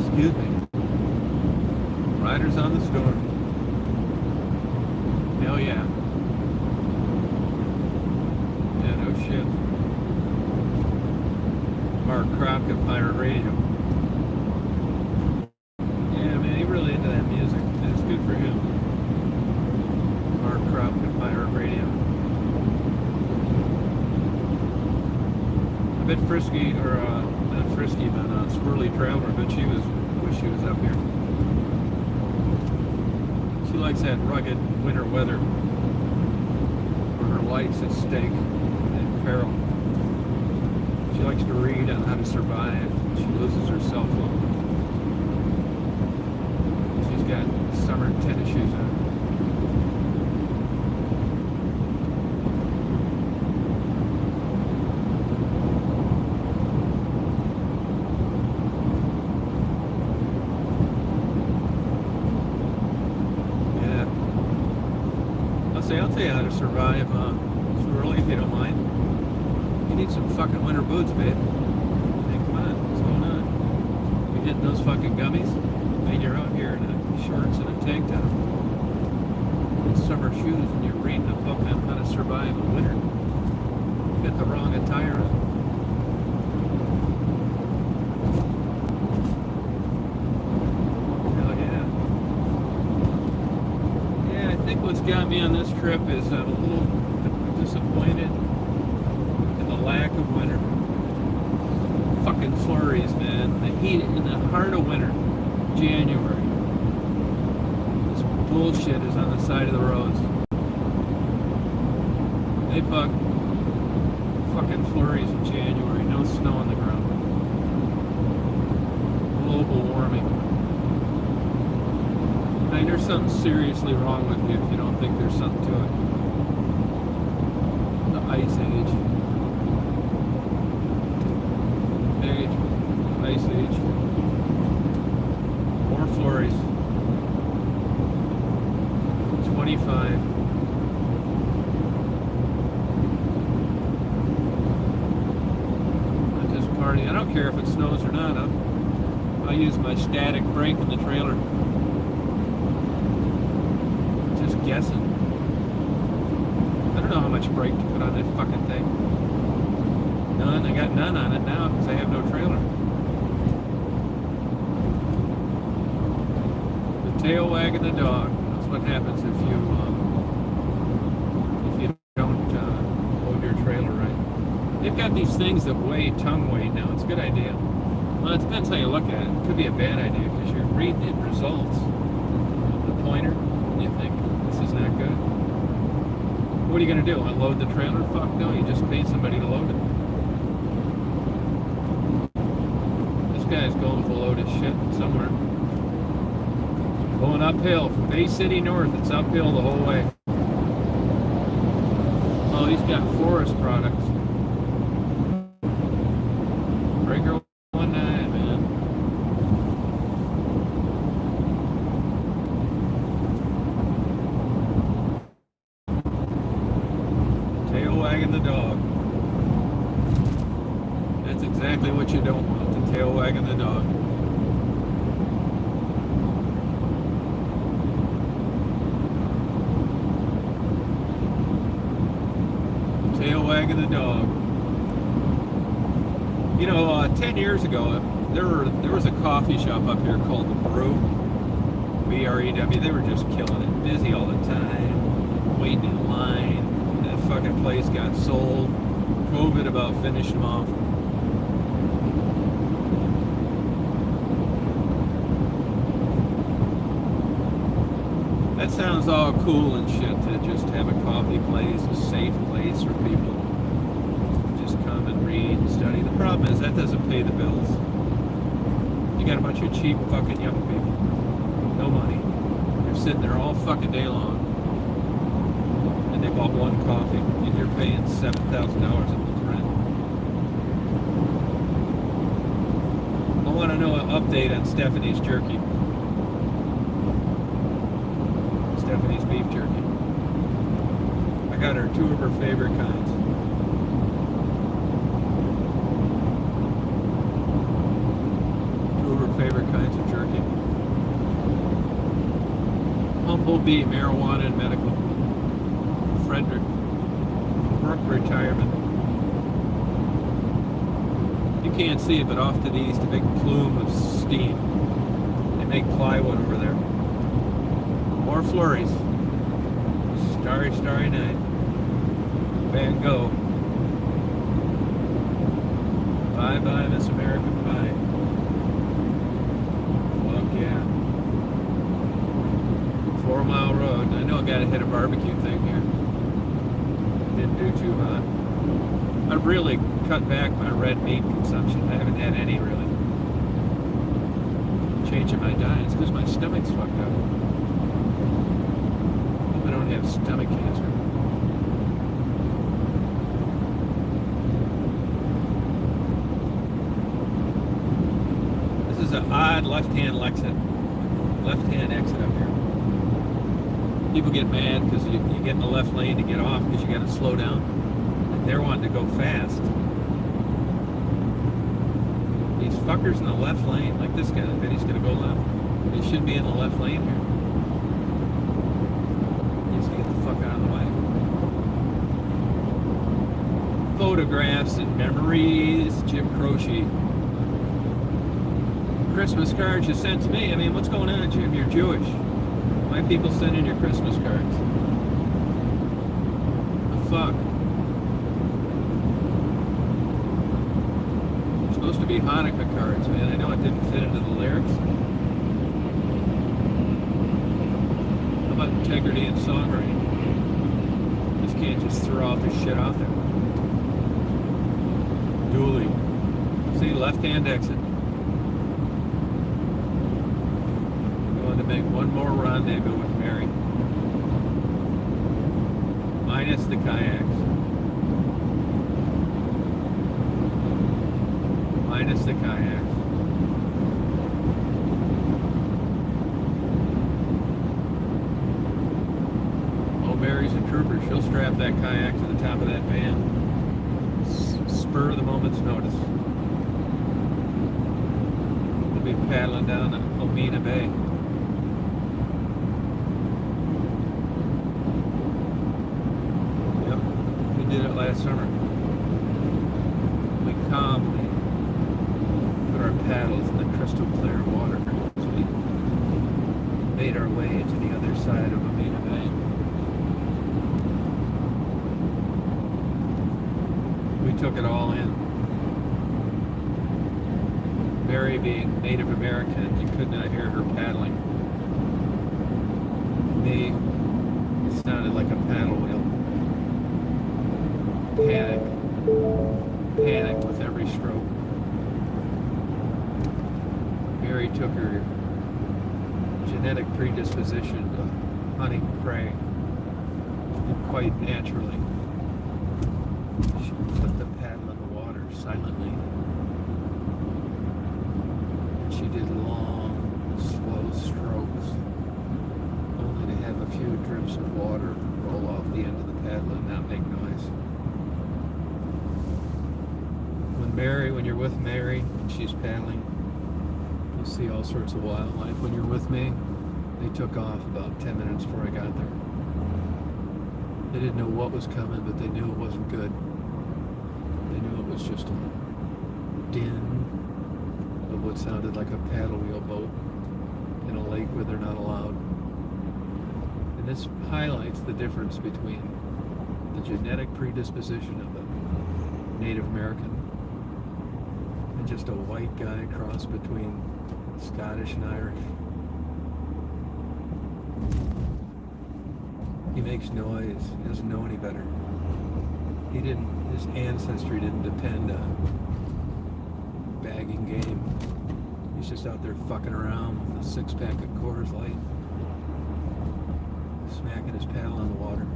Excuse me. Riders on the storm. Hell yeah. Yeah, no shit. Mark Crockett, Pirate Radio. Yeah, man, he really into that music. It's good for him. Mark Crockett, Pirate Radio. I bet Frisky, or not Frisky, but Squirrely Traveler, but she was, wish she was up here. She likes that rugged winter weather where her life's at stake and in peril. She likes to read on how to survive. She loses her cell phone. She's got summer tennis shoes on. I'll tell you how to survive early if you don't mind. You need some fucking winter boots, babe. Hey, come on, what's going on? You hitting those fucking gummies? And you're out here in shorts and a tank top. And summer shoes, and you're reading a book on how to survive in winter. You got the wrong attire on. What's got me on this trip is I'm a little disappointed in the lack of winter. Fucking flurries, man. The heat in the heart of winter, January. This bullshit is on the side of the roads. Hey, Buck. Fucking flurries in January. No snow on the ground. Global warming. I mean, there's something seriously wrong with me if you don't think there's something to it. The ice age. Ice age. More flurries. 25. I just party. I don't care if it snows or not. I'll use my static brake in the trailer. Guessing. I don't know how much brake to put on that fucking thing. None. I got none on it now because I have no trailer. The tail wagging the dog. That's what happens if you don't load your trailer right. They've got these things that weigh tongue weight now. It's a good idea. Well, it depends how you look at it. It could be a bad idea because you read the results of the pointer and you think, this is not good. What are you going to do? Unload the trailer? Fuck no, you just paid somebody to load it. This guy's going with a load of shit somewhere. Going uphill from Bay City north. It's uphill the whole way. Oh, he's got forest products. Breaker 19, man. Wagging the dog. That's exactly what you don't want, the tail wagging the dog. The tail wagging the dog. You know, 10 years ago, there was a coffee shop up here called The Brew. B-R-E-W. They were just killing it. Busy all the time. Waiting in line. Fucking place got sold. COVID about finished them off. That sounds all cool and shit to just have a coffee place, a safe place for people to just come and read and study. The problem is that doesn't pay the bills. You got a bunch of cheap fucking young people. No money. They're sitting there all fucking day long. And they bought one coffee, and you're paying $7,000 a month rent. I want to know an update on Stephanie's jerky. Stephanie's beef jerky. I got her 2 of her favorite kinds. Favorite kinds of jerky. Humblebee Marijuana and Medical. Frederick Brook Retirement. You can't see it, but off to the east, a big plume of steam. They make plywood over there. More flurries. Starry, starry night. Van Gogh. Bye bye, Miss American Pie. Yeah. 4 Mile Road. I know I gotta hit a barbecue thing here. Didn't do too hot. I've really cut back my red meat consumption. I haven't had any really. Changing my diet. It's because my stomach's fucked up. I don't have stomach cancer. This is an odd left-hand exit up here. People get mad because you get in the left lane to get off because you got to slow down. And they're wanting to go fast. These fuckers in the left lane, like this guy, I bet he's going to go left. He should be in the left lane here. He needs to get the fuck out of the way. Photographs and memories, Jim Croce. Christmas cards you sent to me. I mean, what's going on, Jim? You're Jewish. Why people sending your Christmas cards? The fuck? They're supposed to be Hanukkah cards, man. I know it didn't fit into the lyrics. How about integrity and songwriting? Just can't just throw out this shit out there. Dually. See, left-hand exit. Going to make one more rendezvous with Mary. Minus the kayaks. Minus the kayaks. Oh, Mary's a trooper. She'll strap that kayak to the top of that van. Spur of the moment's notice. We'll be paddling down to Omena Bay. Yep, we did it last summer. We calmly put our paddles in the crystal clear water as we made our way to the other side of Omena Bay. We took it all in. Mary being Native American, you could not hear her paddling. Me, it sounded like a paddle wheel. Panic. Panic with every stroke. Mary took her genetic predisposition to hunting prey, and quite naturally, she put the paddle in the water silently. And she did long, slow strokes, only to have a few drips of water roll off the end of the paddle and not make noise. When you're with Mary and she's paddling, you see all sorts of wildlife. When you're with me, they took off about 10 minutes before I got there. They didn't know what was coming, but they knew it wasn't good. They knew it was just a din of what sounded like a paddle wheel boat in a lake where they're not allowed. And this highlights the difference between the genetic predisposition of a Native American and just a white guy crossed between Scottish and Irish. He makes noise. He doesn't know any better. His ancestry didn't depend on bagging game. He's just out there fucking around with a 6-pack of Coors Light, smacking his paddle in the water.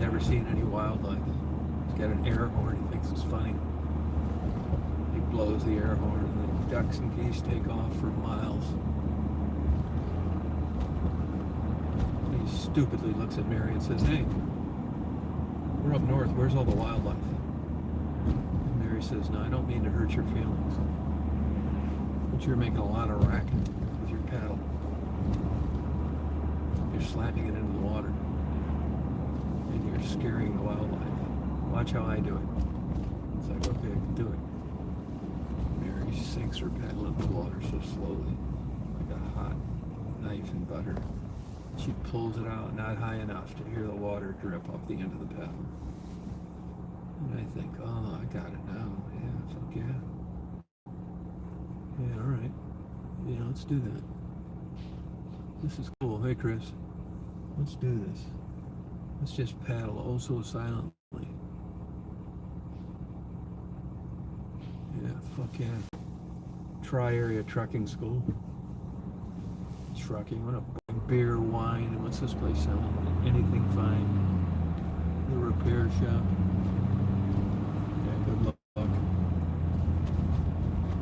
Never seen any wildlife. He's got an air horn he thinks it's funny. He blows the air horn and the ducks and geese take off for miles. He stupidly looks at Mary and says, "Hey, we're up north. Where's all the wildlife?" And Mary says, "No, I don't mean to hurt your feelings, but you're making a lot of racket with your paddle. You're slapping it into the water, and you're scaring the wildlife. Watch how I do it." It's like, okay, I can do it. Mary sinks her paddle into the water so slowly, like a hot knife in butter. She pulls it out, not high enough to hear the water drip off the end of the paddle. And I think, oh, I got it now. Yeah, fuck yeah. Yeah, all right. Yeah, let's do that. This is cool. Hey, Chris. Let's do this. Let's just paddle oh so silently. Yeah, fuck yeah. Tri-area trucking school. Trucking. What a beer, wine, and what's this place selling? Anything fine. The repair shop. Yeah, good luck.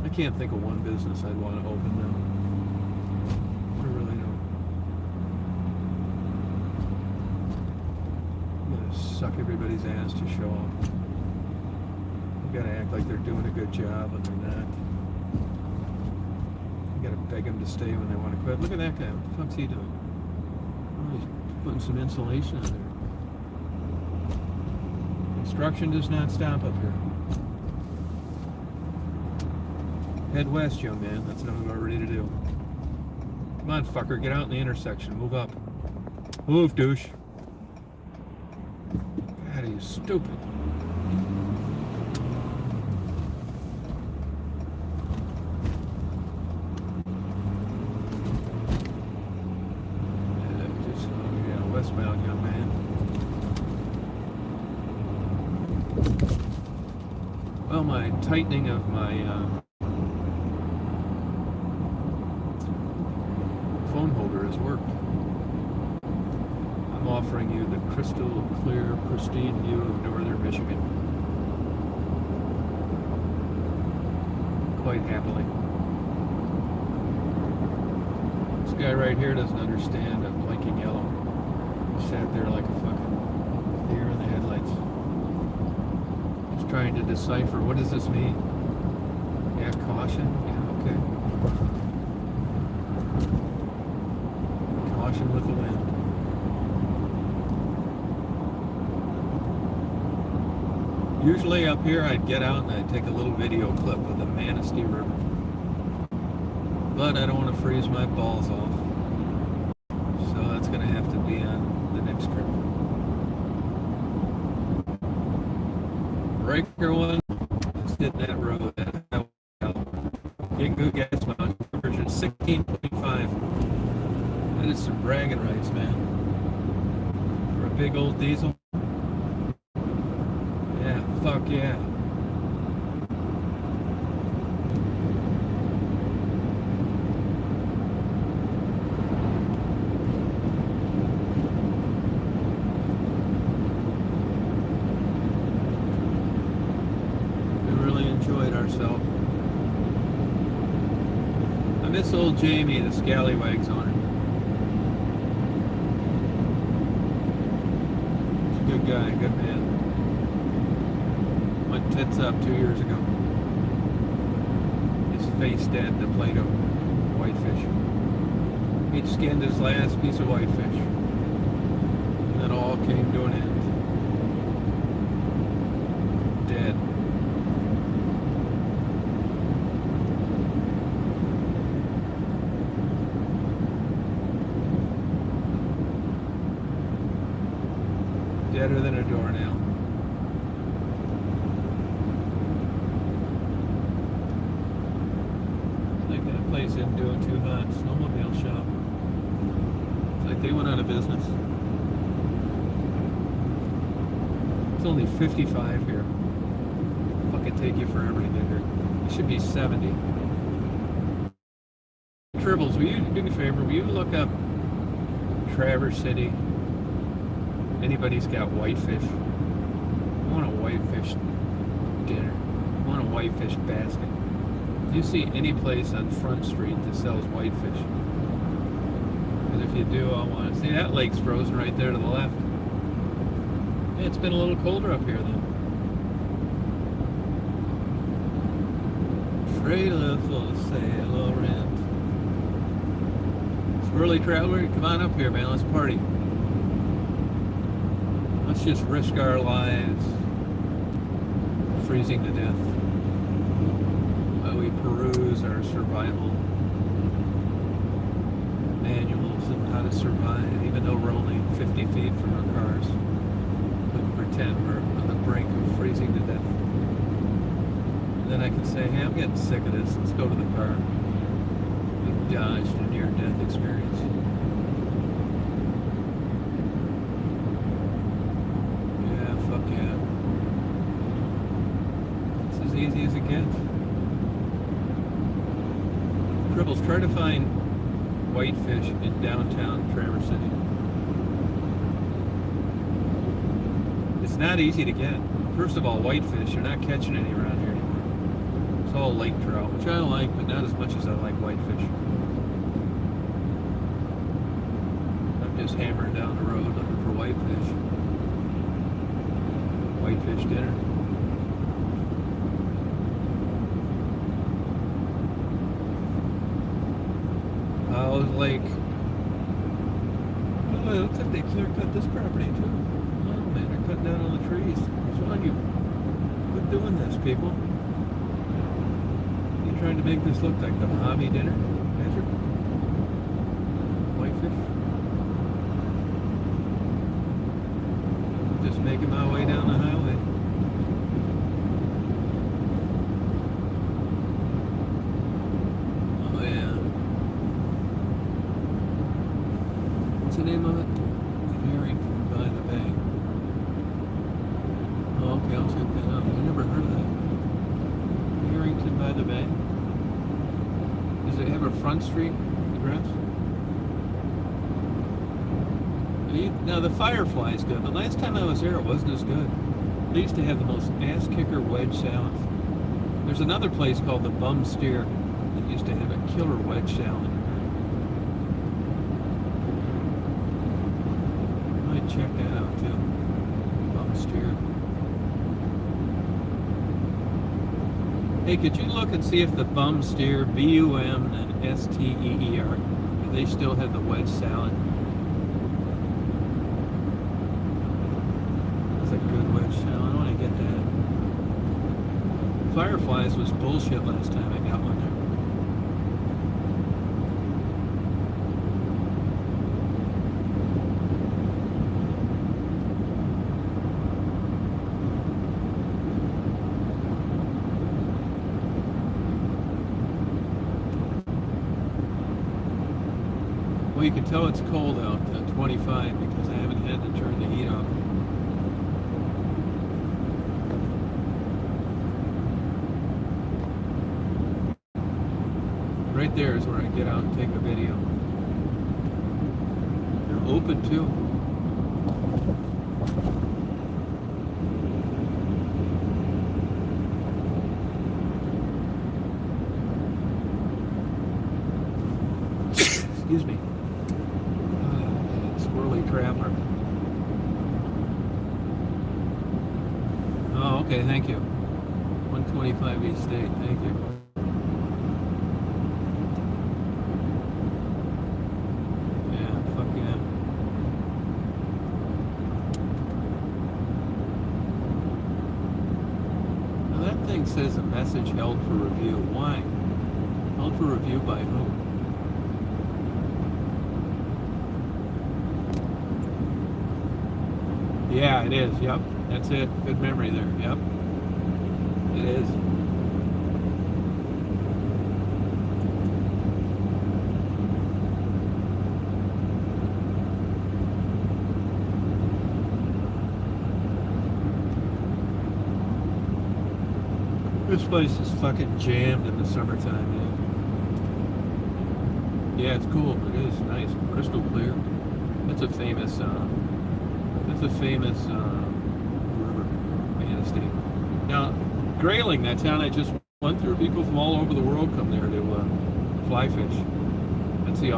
I can't think of one business I'd want to open now. I really don't. suck everybody's ass to show up. You gotta act like they're doing a good job when they're not. You gotta beg them to stay when they want to quit. Look at that guy. What the fuck's he doing? Oh, he's putting some insulation on there. Construction does not stop up here. Head west, young man. That's what I'm about ready to do. Come on, fucker. Get out in the intersection. Move up. Move, douche. God, are you stupid? Yeah, westbound, young man. Well, my tightening of my phone holder has worked. I'm offering you the crystal clear, pristine view of northern Michigan. Quite happily. This guy right here doesn't understand I'm blinking yellow. He sat there like a fucking deer in the headlights. He's trying to decipher, what does this mean? Yeah, caution? Yeah, okay. Caution with the wind. Usually up here I'd get out and I'd take a little video clip of the Manistee River. But I don't want to freeze my balls off. So that's going to have to be on the next trip. Breaker one, let's hit that road. Getting good gas mileage, version 16.5. That is some bragging rights, man. For a big old diesel. Yeah, fuck yeah. We really enjoyed ourselves. I miss old Jamie, the Scallywags owner. He's a good guy, good man. Went tits up 2 years ago. His face dead to Plato. Whitefish. He'd skinned his last piece of whitefish. And it all came to an end. Dead. Deader than a doornail. Like that place isn't doing too hot. Snowmobile shop. It's like they went out of business. It's only 55 here. Fucking take you forever to get here. It should be 70. Tribbles, will you do me a favor? Will you look up Traverse City? Anybody's got whitefish? I want a whitefish dinner. I want a whitefish basket. Do you see any place on Front Street that sells whitefish? Because if you do, I want to see that lake's frozen right there to the left. Yeah, it's been a little colder up here then. Trailer full of sail rent. Swirly traveler, come on up here, man. Let's party. Let's just risk our lives freezing to death while we peruse our survival manuals on how to survive, even though we're only 50 feet from our cars. We can pretend we're on the brink of freezing to death. And then I can say, hey, I'm getting sick of this. Let's go to the car. We dodged a near-death experience. Yeah. It's as easy as it gets. Tribbles, try to find whitefish in downtown Traverse City. It's not easy to get. First of all, whitefish, you're not catching any around here anymore. It's all lake trout, which I like, but not as much as I like whitefish. I'm just hammering down the road looking for whitefish. whitefish dinner. Owls Lake. Oh, it looks like they clear cut this property too. Oh man, they're cutting down all the trees. What's wrong? You quit doing this, people. You trying to make this look like the Mojave dinner? Measure? Whitefish? Just making my way down the highway. Oh yeah. What's the name of it? Harrington by the Bay. Oh, okay, I'll check that out. I never heard of that. Harrington by the Bay. Does it have a front street address? Now the Firefly is good. The last time I was there, it wasn't as good. They used to have the most ass-kicker wedge salad. There's another place called the Bum Steer that used to have a killer wedge salad. I might check that out too. Bum Steer. Hey, could you look and see if the Bum Steer, B-U-M and S-T-E-E-R, if they still have the wedge salad? That's a good wedge salad. I want to get that. Fireflies was bullshit last time I got one there. Well, you can tell it's cold out at 25 because I haven't had to turn the heat off. Right there is where I get out and take a video. They're open too. Excuse me. Swirly traveler. Oh, okay, thank you. 125 East State, thank you. Yeah, fuck yeah. Now that thing says a message held for review. Why? Held for review by whom? Yeah, it is. Yep. That's it. Good memory there. Yep. It is. This place is fucking jammed in the summertime, man. Yeah, it's cool. It is nice, crystal clear. That's a famous river, Manistee. Now, Grayling, that town I just went through, people from all over the world come there to fly fish. That's the